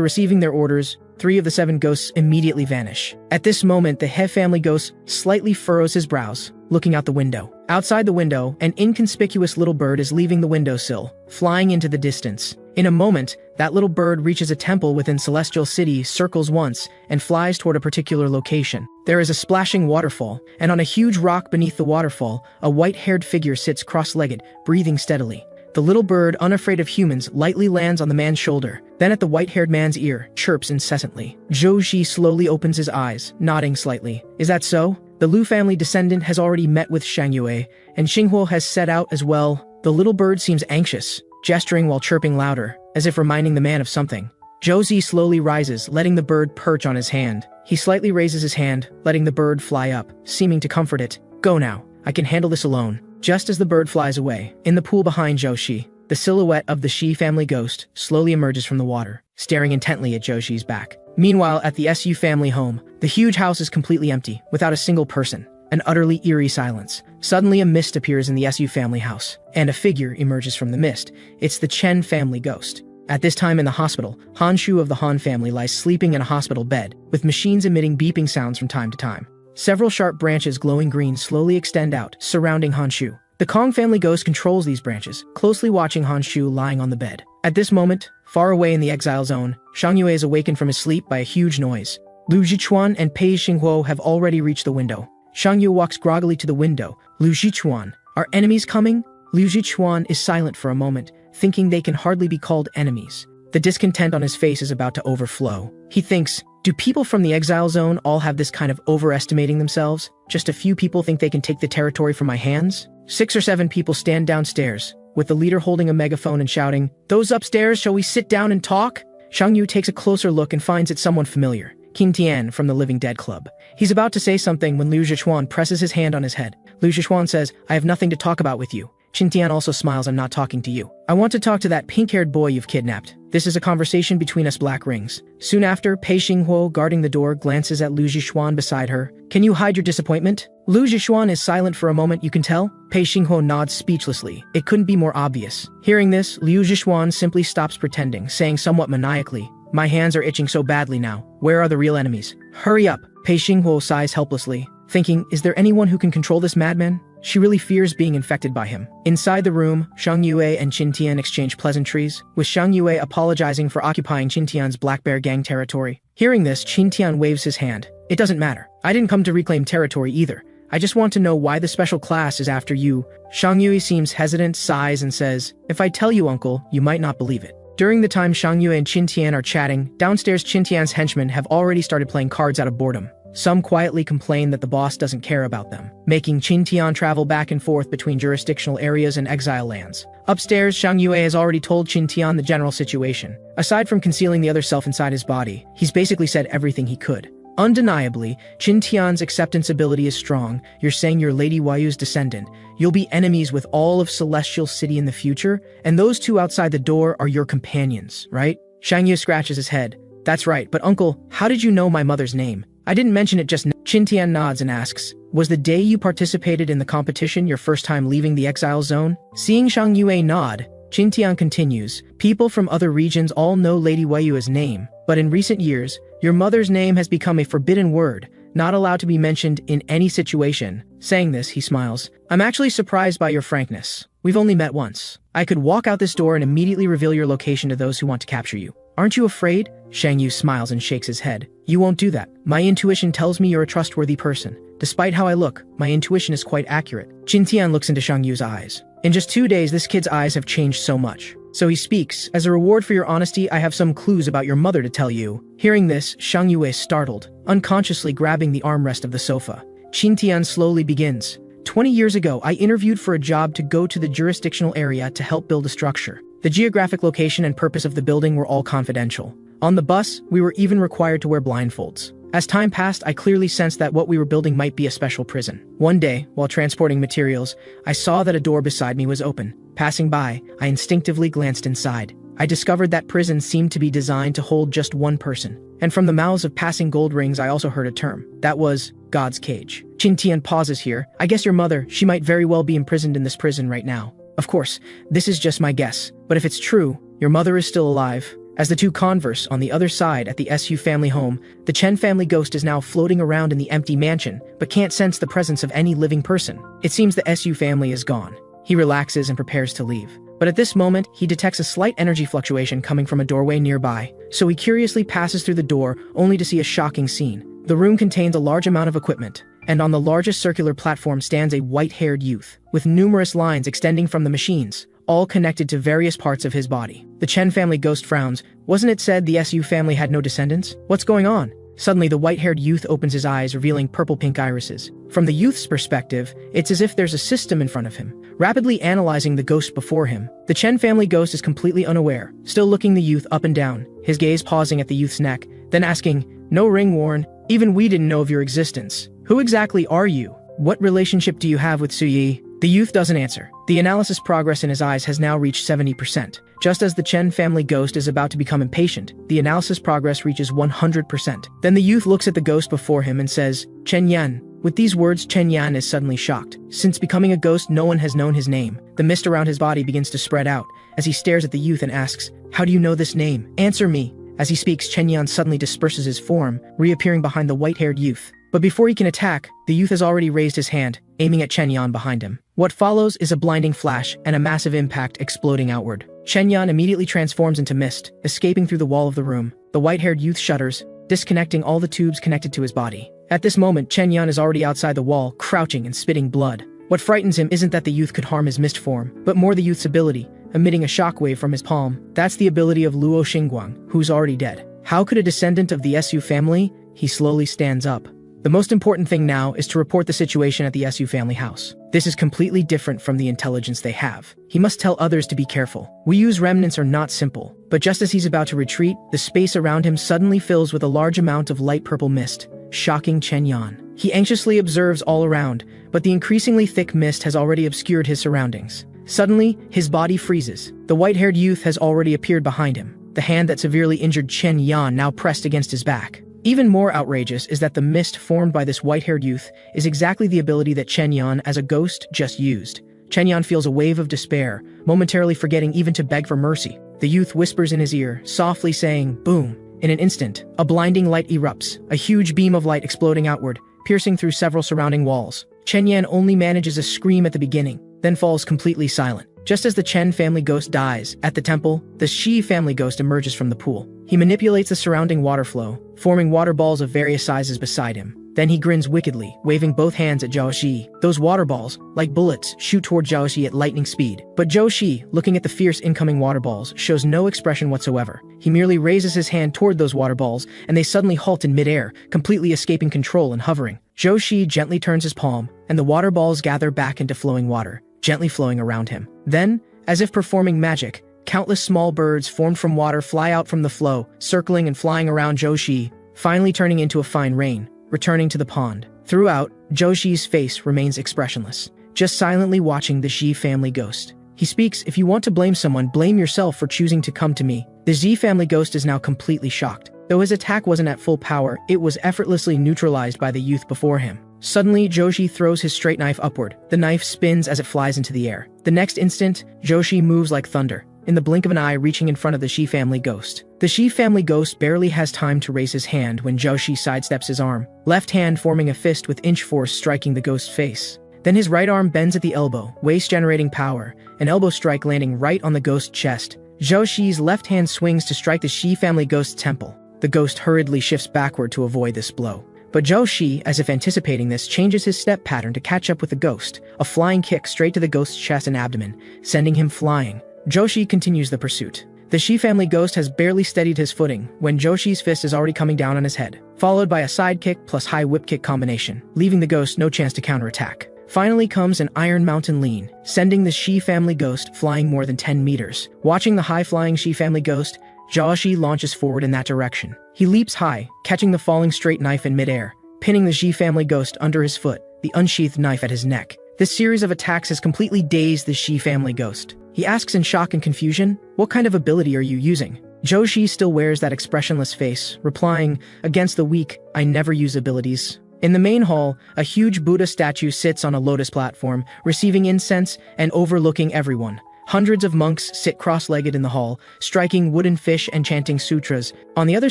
receiving their orders, 3 of the 7 ghosts immediately vanish. At this moment, the He family ghost slightly furrows his brows, looking out the window. Outside the window, an inconspicuous little bird is leaving the windowsill, flying into the distance. In a moment, that little bird reaches a temple within Celestial City, circles once, and flies toward a particular location. There is a splashing waterfall, and on a huge rock beneath the waterfall, a white-haired figure sits cross-legged, breathing steadily. The little bird, unafraid of humans, lightly lands on the man's shoulder, then at the white-haired man's ear, chirps incessantly. Zhou Shi slowly opens his eyes, nodding slightly. Is that so? The Lu family descendant has already met with Shang Yue, and Xinghuo has set out as well. The little bird seems anxious, gesturing while chirping louder, as if reminding the man of something. Zhou Zi slowly rises, letting the bird perch on his hand. He slightly raises his hand, letting the bird fly up, seeming to comfort it. Go now. I can handle this alone. Just as the bird flies away, in the pool behind Zhou Shi, the silhouette of the Shi family ghost slowly emerges from the water, staring intently at Zhou Shi's back. Meanwhile, at the Su family home, the huge house is completely empty, without a single person. An utterly eerie silence. Suddenly a mist appears in the Su family house, and a figure emerges from the mist. It's the Chen family ghost. At this time in the hospital, Han Shu of the Han family lies sleeping in a hospital bed, with machines emitting beeping sounds from time to time. Several sharp branches glowing green slowly extend out, surrounding Han Shu. The Kong family ghost controls these branches, closely watching Han Shu lying on the bed. At this moment, far away in the exile zone, Shang Yue is awakened from his sleep by a huge noise. Liu Jichuan and Pei Xinghuo have already reached the window. Shang Yue walks groggily to the window. Liu Jichuan, are enemies coming? Liu Jichuan is silent for a moment, thinking they can hardly be called enemies. The discontent on his face is about to overflow. He thinks, do people from the exile zone all have this kind of overestimating themselves? Just a few people think they can take the territory from my hands? 6 or 7 people stand downstairs, with the leader holding a megaphone and shouting, those upstairs, shall we sit down and talk? Shang Yu takes a closer look and finds it someone familiar, Qin Tian from the Living Dead Club. He's about to say something when Liu Zhichuan presses his hand on his head. Liu Zhichuan says, I have nothing to talk about with you. Qin Tian also smiles, I'm not talking to you. I want to talk to that pink-haired boy you've kidnapped. This is a conversation between us black rings. Soon after, Pei Xinghuo, guarding the door, glances at Liu Zhichuan beside her. Can you hide your disappointment? Liu Zhichuan is silent for a moment, you can tell? Pei Xinghuo nods speechlessly. It couldn't be more obvious. Hearing this, Liu Zhichuan simply stops pretending, saying somewhat maniacally, my hands are itching so badly now. Where are the real enemies? Hurry up! Pei Xinghuo sighs helplessly, thinking, is there anyone who can control this madman? She really fears being infected by him. Inside the room, Shang Yue and Qin Tian exchange pleasantries, with Shang Yue apologizing for occupying Qin Tian's Black Bear gang territory. Hearing this, Qin Tian waves his hand. It doesn't matter. I didn't come to reclaim territory either. I just want to know why the special class is after you. Shang Yue seems hesitant, sighs, and says, if I tell you, uncle, you might not believe it. During the time Shang Yue and Qin Tian are chatting, downstairs Qin Tian's henchmen have already started playing cards out of boredom. Some quietly complain that the boss doesn't care about them, making Qin Tian travel back and forth between jurisdictional areas and exile lands. Upstairs, Shang Yue has already told Qin Tian the general situation. Aside from concealing the other self inside his body, he's basically said everything he could. Undeniably, Qin Tian's acceptance ability is strong. You're saying you're Lady Huayu's descendant. You'll be enemies with all of Celestial City in the future, and those 2 outside the door are your companions, right? Shang Yue scratches his head. That's right, but uncle, how did you know my mother's name? I didn't mention it just now. Qin Tian nods and asks, was the day you participated in the competition your first time leaving the exile zone? Seeing Shang Yue nod, Qin Tian continues, people from other regions all know Lady Huayu's name, but in recent years, your mother's name has become a forbidden word, not allowed to be mentioned in any situation. Saying this, he smiles. I'm actually surprised by your frankness. We've only met once. I could walk out this door and immediately reveal your location to those who want to capture you. Aren't you afraid? Shang Yu smiles and shakes his head. You won't do that. My intuition tells me you're a trustworthy person. Despite how I look, my intuition is quite accurate. Qin Tian looks into Shang Yu's eyes. In just 2 days, this kid's eyes have changed so much. So he speaks, "As a reward for your honesty, I have some clues about your mother to tell you." Hearing this, Shang Yue is startled, unconsciously grabbing the armrest of the sofa. Qin Tian slowly begins. 20 years ago, I interviewed for a job to go to the jurisdictional area to help build a structure. The geographic location and purpose of the building were all confidential. On the bus, we were even required to wear blindfolds. As time passed, I clearly sensed that what we were building might be a special prison. One day, while transporting materials, I saw that a door beside me was open. Passing by, I instinctively glanced inside. I discovered that prison seemed to be designed to hold just one person. And from the mouths of passing gold rings, I also heard a term. That was God's cage. Qin Tian pauses here. I guess your mother, she might very well be imprisoned in this prison right now. Of course, this is just my guess. But if it's true, your mother is still alive. As the two converse on the other side at the Su family home, the Chen family ghost is now floating around in the empty mansion, but can't sense the presence of any living person. It seems the Su family is gone. He relaxes and prepares to leave. But at this moment, he detects a slight energy fluctuation coming from a doorway nearby, so he curiously passes through the door, only to see a shocking scene. The room contains a large amount of equipment, and on the largest circular platform stands a white-haired youth, with numerous lines extending from the machines, all connected to various parts of his body. The Chen family ghost frowns. Wasn't it said the Su family had no descendants? What's going on? Suddenly, the white-haired youth opens his eyes, revealing purple-pink irises. From the youth's perspective, it's as if there's a system in front of him, rapidly analyzing the ghost before him. The Chen family ghost is completely unaware, still looking the youth up and down, his gaze pausing at the youth's neck, then asking, "No ring worn? Even we didn't know of your existence. Who exactly are you? What relationship do you have with Suyi?" The youth doesn't answer. The analysis progress in his eyes has now reached 70%. Just as the Chen family ghost is about to become impatient, the analysis progress reaches 100%. Then the youth looks at the ghost before him and says, "Chen Yan." With these words, Chen Yan is suddenly shocked. Since becoming a ghost, no one has known his name. The mist around his body begins to spread out as he stares at the youth and asks, "How do you know this name? Answer me." As he speaks, Chen Yan suddenly disperses his form, reappearing behind the white-haired youth. But before he can attack, the youth has already raised his hand, aiming at Chen Yan behind him. What follows is a blinding flash and a massive impact exploding outward. Chen Yan immediately transforms into mist, escaping through the wall of the room. The white-haired youth shudders, disconnecting all the tubes connected to his body. At this moment, Chen Yan is already outside the wall, crouching and spitting blood. What frightens him isn't that the youth could harm his mist form, but more the youth's ability, emitting a shockwave from his palm. That's the ability of Luo Xingguang, who's already dead. How could a descendant of the Su family? He slowly stands up. The most important thing now is to report the situation at the Su family house. This is completely different from the intelligence they have. He must tell others to be careful. We use remnants are not simple. But just as he's about to retreat, the space around him suddenly fills with a large amount of light purple mist, shocking Chen Yan. He anxiously observes all around, but the increasingly thick mist has already obscured his surroundings. Suddenly, his body freezes. The white-haired youth has already appeared behind him, the hand that severely injured Chen Yan now pressed against his back. Even more outrageous is that the mist formed by this white-haired youth is exactly the ability that Chen Yan as a ghost just used. Chen Yan feels a wave of despair, momentarily forgetting even to beg for mercy. The youth whispers in his ear, softly saying, "Boom." In an instant, a blinding light erupts, a huge beam of light exploding outward, piercing through several surrounding walls. Chen Yan only manages a scream at the beginning, then falls completely silent. Just as the Chen family ghost dies, at the temple, the Shi family ghost emerges from the pool. He manipulates the surrounding water flow, forming water balls of various sizes beside him. Then he grins wickedly, waving both hands at Zhao Shi. Those water balls, like bullets, shoot toward Zhao Shi at lightning speed. But Zhao Shi, looking at the fierce incoming water balls, shows no expression whatsoever. He merely raises his hand toward those water balls, and they suddenly halt in midair, completely escaping control and hovering. Zhao Shi gently turns his palm, and the water balls gather back into flowing water, gently flowing around him. Then, as if performing magic, countless small birds formed from water fly out from the flow, circling and flying around Zhao Shi, finally turning into a fine rain, returning to the pond. Throughout, Zhao Shi's face remains expressionless, just silently watching the Xi family ghost. He speaks, "If you want to blame someone, blame yourself for choosing to come to me." The Xi family ghost is now completely shocked. Though his attack wasn't at full power, it was effortlessly neutralized by the youth before him. Suddenly, Zhao Shi throws his straight knife upward. The knife spins as it flies into the air. The next instant, Zhao Shi moves like thunder, in the blink of an eye reaching in front of the Shi family ghost. The Shi family ghost barely has time to raise his hand when Zhao Shi sidesteps his arm, left hand forming a fist with inch force striking the ghost's face. Then his right arm bends at the elbow, waist generating power, an elbow strike landing right on the ghost's chest. Zhao Shi's left hand swings to strike the Shi family ghost's temple. The ghost hurriedly shifts backward to avoid this blow. But Zhao Shi, as if anticipating this, changes his step pattern to catch up with the ghost, a flying kick straight to the ghost's chest and abdomen, sending him flying. Joshi continues the pursuit. The Shi family ghost has barely steadied his footing when Joshi's fist is already coming down on his head, followed by a sidekick plus high whip kick combination, leaving the ghost no chance to counterattack. Finally comes an Iron Mountain lean, sending the Shi family ghost flying more than 10 meters. Watching the high-flying Shi family ghost, Joshi launches forward in that direction. He leaps high, catching the falling straight knife in midair, pinning the Shi family ghost under his foot, the unsheathed knife at his neck. This series of attacks has completely dazed the Shi family ghost. He asks in shock and confusion, "What kind of ability are you using?" Joshi still wears that expressionless face, replying, "Against the weak, I never use abilities." In the main hall, a huge Buddha statue sits on a lotus platform, receiving incense and overlooking everyone. Hundreds of monks sit cross-legged in the hall, striking wooden fish and chanting sutras. On the other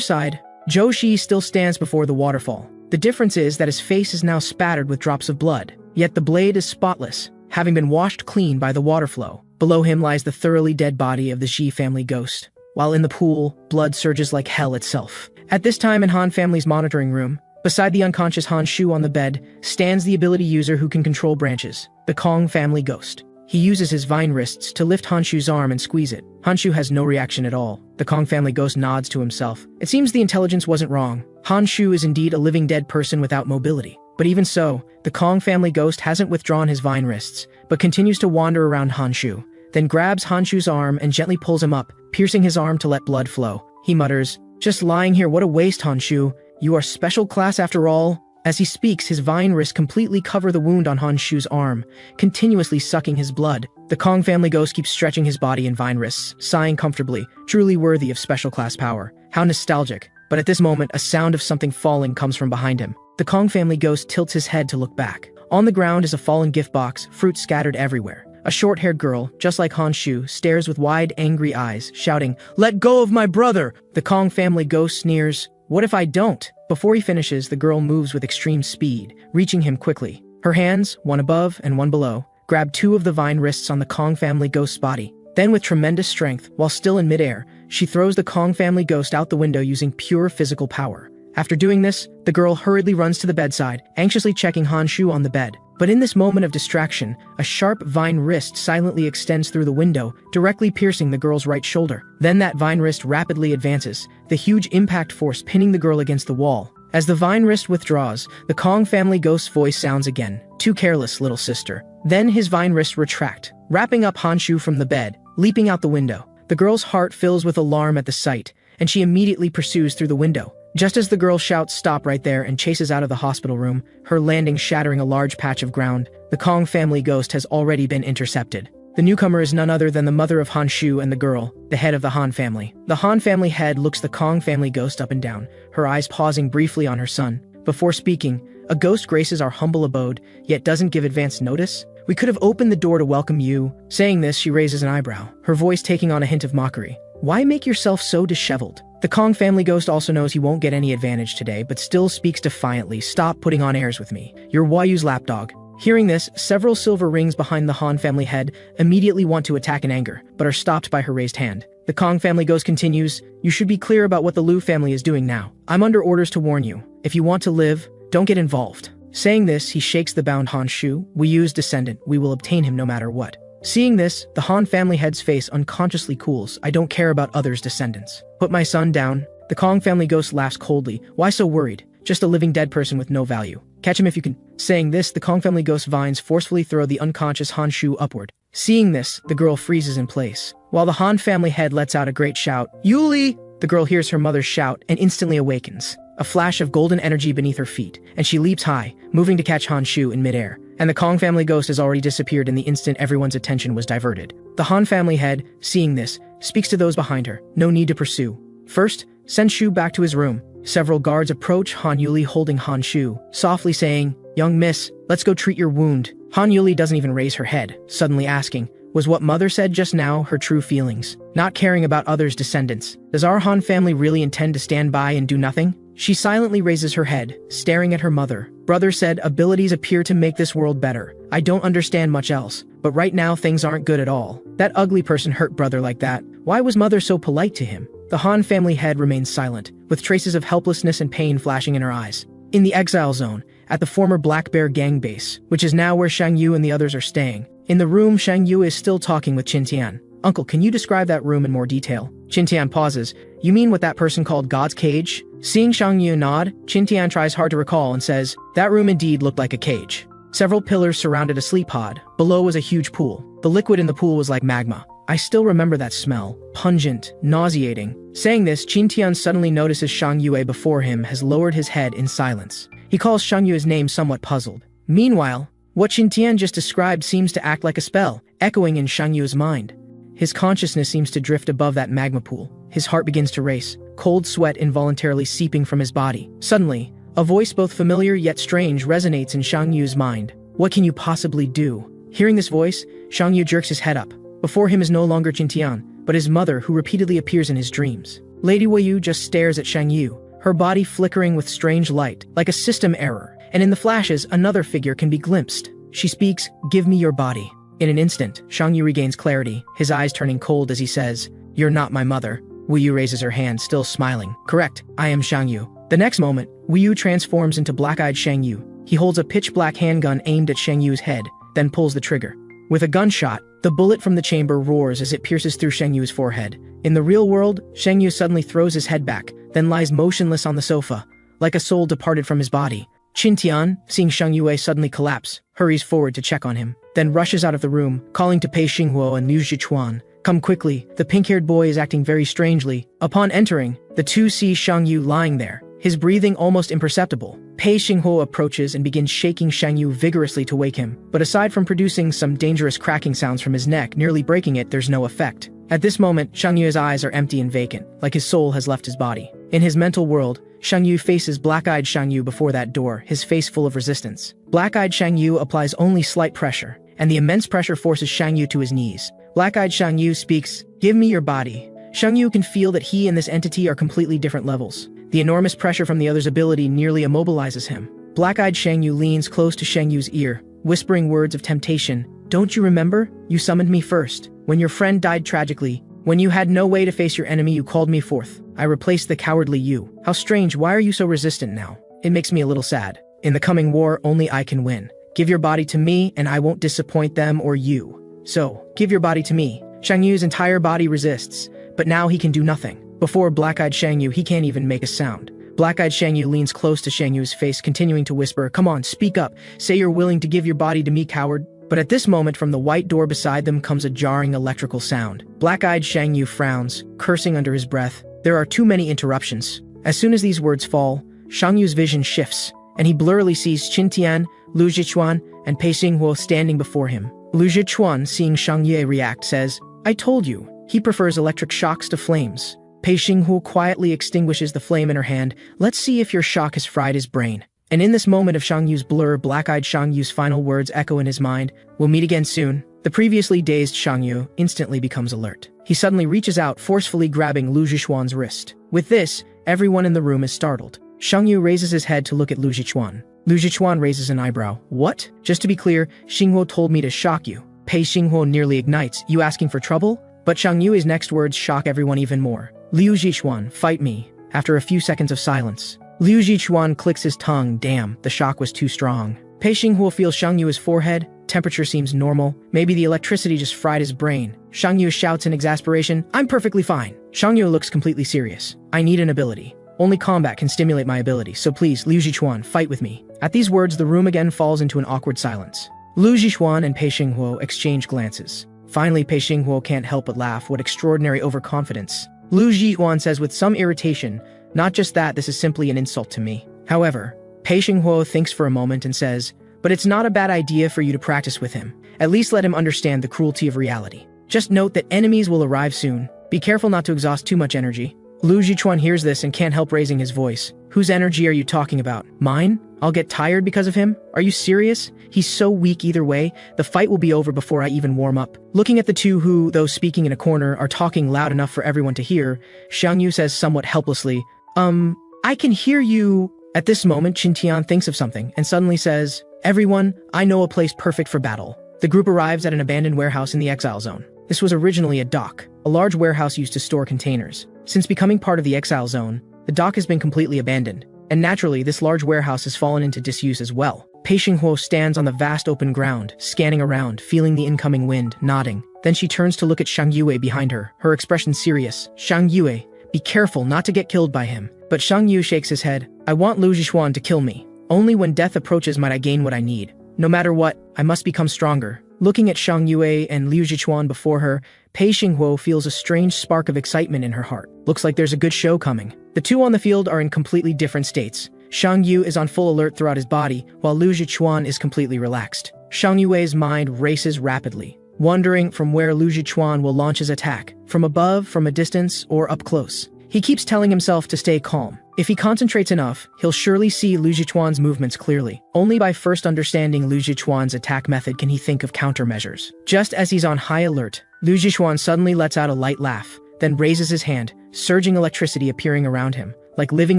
side, Joshi still stands before the waterfall. The difference is that his face is now spattered with drops of blood, yet the blade is spotless, having been washed clean by the water flow. Below him lies the thoroughly dead body of the Shi family ghost, while in the pool, blood surges like hell itself. At this time in Han family's monitoring room, beside the unconscious Han Shu on the bed, stands the ability user who can control branches, the Kong family ghost. He uses his vine wrists to lift Han Shu's arm and squeeze it. Han Shu has no reaction at all. The Kong family ghost nods to himself. It seems the intelligence wasn't wrong. Han Shu is indeed a living dead person without mobility. But even so, the Kong family ghost hasn't withdrawn his vine wrists, but continues to wander around Han Shu, then grabs Han Shu's arm and gently pulls him up, piercing his arm to let blood flow. He mutters, "Just lying here, what a waste, Han Shu. You are special class after all." As he speaks, his vine wrists completely cover the wound on Han Shu's arm, continuously sucking his blood. The Kong family ghost keeps stretching his body in vine wrists, sighing comfortably, truly worthy of special class power. How nostalgic. But at this moment, a sound of something falling comes from behind him. The Kong family ghost tilts his head to look back. On the ground is a fallen gift box, fruit scattered everywhere. A short-haired girl, just like Han Shu, stares with wide, angry eyes, shouting, "Let go of my brother!" The Kong family ghost sneers, "What if I don't?" Before he finishes, the girl moves with extreme speed, reaching him quickly. Her hands, one above and one below, grab two of the vine wrists on the Kong family ghost's body. Then with tremendous strength, while still in midair, she throws the Kong family ghost out the window using pure physical power. After doing this, the girl hurriedly runs to the bedside, anxiously checking Han Shu on the bed. But in this moment of distraction, a sharp vine wrist silently extends through the window, directly piercing the girl's right shoulder. Then that vine wrist rapidly advances, the huge impact force pinning the girl against the wall. As the vine wrist withdraws, the Kong family ghost's voice sounds again, "Too careless, little sister." Then his vine wrists retract, wrapping up Han Shu from the bed, leaping out the window. The girl's heart fills with alarm at the sight, and she immediately pursues through the window. Just as the girl shouts "Stop" right there and chases out of the hospital room, her landing shattering a large patch of ground, the Kong family ghost has already been intercepted. The newcomer is none other than the mother of Han Shu and the girl, the head of the Han family. The Han family head looks the Kong family ghost up and down, her eyes pausing briefly on her son. Before speaking, "A ghost graces our humble abode, yet doesn't give advance notice? We could have opened the door to welcome you." Saying this, she raises an eyebrow, her voice taking on a hint of mockery. "Why make yourself so disheveled?" The Kong family ghost also knows he won't get any advantage today, but still speaks defiantly, "Stop putting on airs with me. You're Wayu's lapdog." Hearing this, several silver rings behind the Han family head immediately want to attack in anger, but are stopped by her raised hand. The Kong family ghost continues, "You should be clear about what the Liu family is doing now. I'm under orders to warn you. If you want to live, don't get involved." Saying this, he shakes the bound Han Shu. "Wuyu's descendant, we will obtain him no matter what." Seeing this, the Han family head's face unconsciously cools. "I don't care about others' descendants. Put my son down." The Kong family ghost laughs coldly. "Why so worried? Just a living dead person with no value. Catch him if you can." Saying this, the Kong family ghost vines forcefully throw the unconscious Han Shu upward. Seeing this, the girl freezes in place, while the Han family head lets out a great shout. "Yuli!" The girl hears her mother's shout and instantly awakens. A flash of golden energy beneath her feet, and she leaps high, moving to catch Han Shu in midair. And the Kong family ghost has already disappeared in the instant everyone's attention was diverted. The Han family head, seeing this, speaks to those behind her. "No need to pursue. First, send Shu back to his room." Several guards approach Han Yuli holding Han Shu, softly saying, "Young miss, let's go treat your wound." Han Yuli doesn't even raise her head, suddenly asking, was what mother said just now her true feelings? Not caring about others' descendants. Does our Han family really intend to stand by and do nothing? She silently raises her head, staring at her mother. Brother said abilities appear to make this world better. I don't understand much else, but right now things aren't good at all. That ugly person hurt brother like that. Why was mother so polite to him? The Han family head remains silent, with traces of helplessness and pain flashing in her eyes. In the exile zone, at the former Black Bear gang base, which is now where Shang Yu and the others are staying. In the room, Shang Yu is still talking with Qin Tian. Uncle, can you describe that room in more detail? Qintian pauses. You mean what that person called God's cage? Seeing Shang Yu nod, Qintian tries hard to recall and says, that room indeed looked like a cage. Several pillars surrounded a sleep pod. Below was a huge pool. The liquid in the pool was like magma. I still remember that smell. Pungent, nauseating. Saying this, Qintian suddenly notices Shang Yue before him has lowered his head in silence. He calls Shang Yue's name somewhat puzzled. Meanwhile, what Qintian just described seems to act like a spell, echoing in Shang Yue's mind. His consciousness seems to drift above that magma pool. His heart begins to race, cold sweat involuntarily seeping from his body. Suddenly, a voice both familiar yet strange resonates in Shang Yue's mind. What can you possibly do? Hearing this voice, Shang Yu jerks his head up. Before him is no longer Qintian, but his mother, who repeatedly appears in his dreams. Lady Weiyu just stares at Shang Yu, her body flickering with strange light, like a system error, and in the flashes, another figure can be glimpsed. She speaks, "Give me your body." In an instant, Shang Yu regains clarity, his eyes turning cold as he says, "You're not my mother." Weiyu raises her hand, still smiling. "Correct, I am Shang Yu." The next moment, Weiyu transforms into black-eyed Shang Yu. He holds a pitch-black handgun aimed at Shang Yu's head, then pulls the trigger. With a gunshot, the bullet from the chamber roars as it pierces through Shang Yu's forehead. In the real world, Shang Yu suddenly throws his head back, then lies motionless on the sofa, like a soul departed from his body. Qintian, seeing Shang Yue suddenly collapse, hurries forward to check on him, then rushes out of the room, calling to Pei Xinghuo and Liu Zhichuan. "Come quickly, the pink-haired boy is acting very strangely." Upon entering, the two see Shang Yu lying there, his breathing almost imperceptible. Pei Xinghuo approaches and begins shaking Shang Yu vigorously to wake him, but aside from producing some dangerous cracking sounds from his neck, nearly breaking it, there's no effect. At this moment, Shang Yu's eyes are empty and vacant, like his soul has left his body. In his mental world, Shang Yu faces black-eyed Shang Yu before that door, his face full of resistance. Black-eyed Shang Yu applies only slight pressure, and the immense pressure forces Shang Yu to his knees. Black-eyed Shang Yu speaks, "Give me your body." Shang Yu can feel that he and this entity are completely different levels. The enormous pressure from the other's ability nearly immobilizes him. Black-eyed Shang Yu leans close to Shang Yu's ear, whispering words of temptation. "Don't you remember? You summoned me first. When your friend died tragically, when you had no way to face your enemy, you called me forth. I replaced the cowardly you. How strange, why are you so resistant now? It makes me a little sad. In the coming war, only I can win. Give your body to me, and I won't disappoint them or you. So, give your body to me." Shang Yu's entire body resists, but now he can do nothing. Before black-eyed Shang Yu, he can't even make a sound. Black-eyed Shang Yu leans close to Shang Yu's face, continuing to whisper, "Come on, speak up. Say you're willing to give your body to me, coward." But at this moment, from the white door beside them comes a jarring electrical sound. Black-eyed Shang Yu frowns, cursing under his breath. There are too many interruptions. As soon as these words fall, Shang Yu's vision shifts, and he blurrily sees Qintian, Liu Zhichuan, and Pei Xinghuo standing before him. Liu Zhichuan, seeing Shang Yu react, says, "I told you, he prefers electric shocks to flames." Pei Xinghuo quietly extinguishes the flame in her hand. "Let's see if your shock has fried his brain." And in this moment of Shang Yu's blur, black-eyed Shang Yu's final words echo in his mind, "We'll meet again soon." The previously dazed Shang Yu instantly becomes alert. He suddenly reaches out, forcefully grabbing Liu Zhichuan's wrist. With this, everyone in the room is startled. Shang Yu raises his head to look at Liu Zhichuan. Liu Zhichuan raises an eyebrow. "What? Just to be clear, Xinghuo told me to shock you." Pei Xinghuo nearly ignites. "You asking for trouble?" But Shang Yu's next words shock everyone even more. "Liu Zhichuan, fight me." After a few seconds of silence, Liu Zhichuan clicks his tongue. Damn, the shock was too strong. Pei Xinghuo feels Shang Yu's forehead. Temperature seems normal. Maybe the electricity just fried his brain. Shang Yu shouts in exasperation, "I'm perfectly fine." Shang Yu looks completely serious. "I need an ability. Only combat can stimulate my ability, so please, Liu Zhichuan, fight with me." At these words, the room again falls into an awkward silence. Liu Zhichuan and Pei Xinghuo exchange glances. Finally, Pei Xinghuo can't help but laugh. What extraordinary overconfidence. Liu Zhichuan says with some irritation, "Not just that, this is simply an insult to me." However, Pei Xinghuo thinks for a moment and says, "But it's not a bad idea for you to practice with him. At least let him understand the cruelty of reality. Just note that enemies will arrive soon. Be careful not to exhaust too much energy." Liu Zhichuan hears this and can't help raising his voice. "Whose energy are you talking about? Mine? I'll get tired because of him? Are you serious? He's so weak either way. The fight will be over before I even warm up." Looking at the two who, though speaking in a corner, are talking loud enough for everyone to hear, Shang Yu says somewhat helplessly, I can hear you." At this moment, Qintian thinks of something and suddenly says, "Everyone, I know a place perfect for battle." The group arrives at an abandoned warehouse in the exile zone. This was originally a dock, a large warehouse used to store containers. Since becoming part of the exile zone, the dock has been completely abandoned, and naturally this large warehouse has fallen into disuse as well. Pei Xinghuo stands on the vast open ground, scanning around, feeling the incoming wind, nodding. Then she turns to look at Shang Yue behind her, her expression serious. Shang Yue, be careful not to get killed by him. But Shang Yu shakes his head. I want Lu Zhishuan to kill me. Only when death approaches might I gain what I need. No matter what, I must become stronger. Looking at Shang Yue and Liu Zhichuan before her, Pei Xinghuo feels a strange spark of excitement in her heart. Looks like there's a good show coming. The two on the field are in completely different states. Shang Yu is on full alert throughout his body, while Liu Zhichuan is completely relaxed. Shang Yue's mind races rapidly, wondering from where Liu Zhichuan will launch his attack, from above, from a distance, or up close. He keeps telling himself to stay calm. If he concentrates enough, he'll surely see Liu Zhichuan's movements clearly. Only by first understanding Liu Zhichuan's attack method can he think of countermeasures. Just as he's on high alert, Liu Zhichuan suddenly lets out a light laugh, then raises his hand, surging electricity appearing around him, like living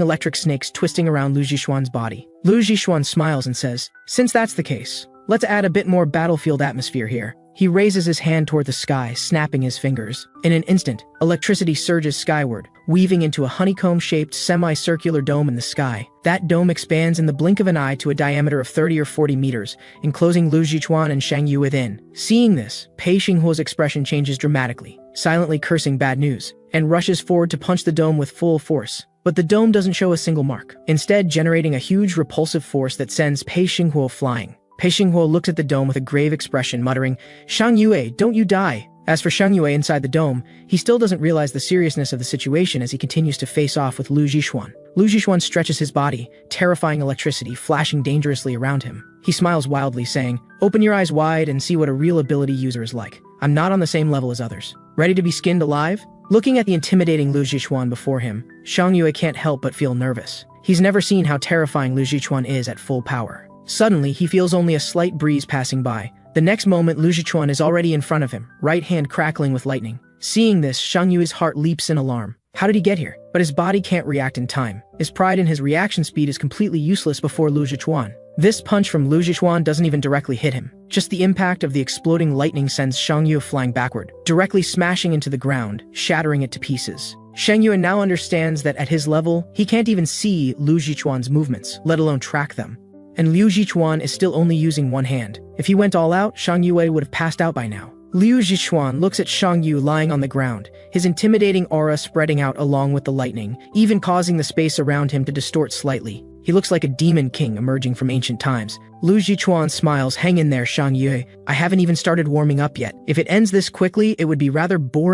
electric snakes twisting around Liu Zhichuan's body. Liu Zhichuan smiles and says, "Since that's the case, let's add a bit more battlefield atmosphere here." He raises his hand toward the sky, snapping his fingers. In an instant, electricity surges skyward, weaving into a honeycomb-shaped semicircular dome in the sky. That dome expands in the blink of an eye to a diameter of 30 or 40 meters, enclosing Liu Zhichuan and Shang Yu within. Seeing this, Pei Xinghuo's expression changes dramatically, silently cursing bad news, and rushes forward to punch the dome with full force. But the dome doesn't show a single mark, instead generating a huge repulsive force that sends Pei Xinghuo flying. Pei Xinghuo looks at the dome with a grave expression, muttering, "Shang Yue, don't you die." As for Shang Yue inside the dome, he still doesn't realize the seriousness of the situation as he continues to face off with Liu Zhichuan. Liu Zhichuan stretches his body, terrifying electricity flashing dangerously around him. He smiles wildly, saying, "Open your eyes wide and see what a real ability user is like. I'm not on the same level as others. Ready to be skinned alive?" Looking at the intimidating Liu Zhichuan before him, Shang Yue can't help but feel nervous. He's never seen how terrifying Liu Zhichuan is at full power. Suddenly, he feels only a slight breeze passing by. The next moment, Liu Zhichuan is already in front of him, right hand crackling with lightning. Seeing this, Shang Yu's heart leaps in alarm. How did he get here? But his body can't react in time. His pride in his reaction speed is completely useless before Liu Zhichuan. This punch from Liu Zhichuan doesn't even directly hit him. Just the impact of the exploding lightning sends Shang Yu flying backward, directly smashing into the ground, shattering it to pieces. Shang Yu now understands that at his level, he can't even see Liu Zhichuan's movements, let alone track them. And Liu Zhichuan is still only using one hand. If he went all out, Shang Yue would have passed out by now. Liu Zhichuan looks at Shang Yu lying on the ground, his intimidating aura spreading out along with the lightning, even causing the space around him to distort slightly. He looks like a demon king emerging from ancient times. Liu Zhichuan smiles, "Hang in there, Shang Yue. I haven't even started warming up yet. If it ends this quickly, it would be rather boring."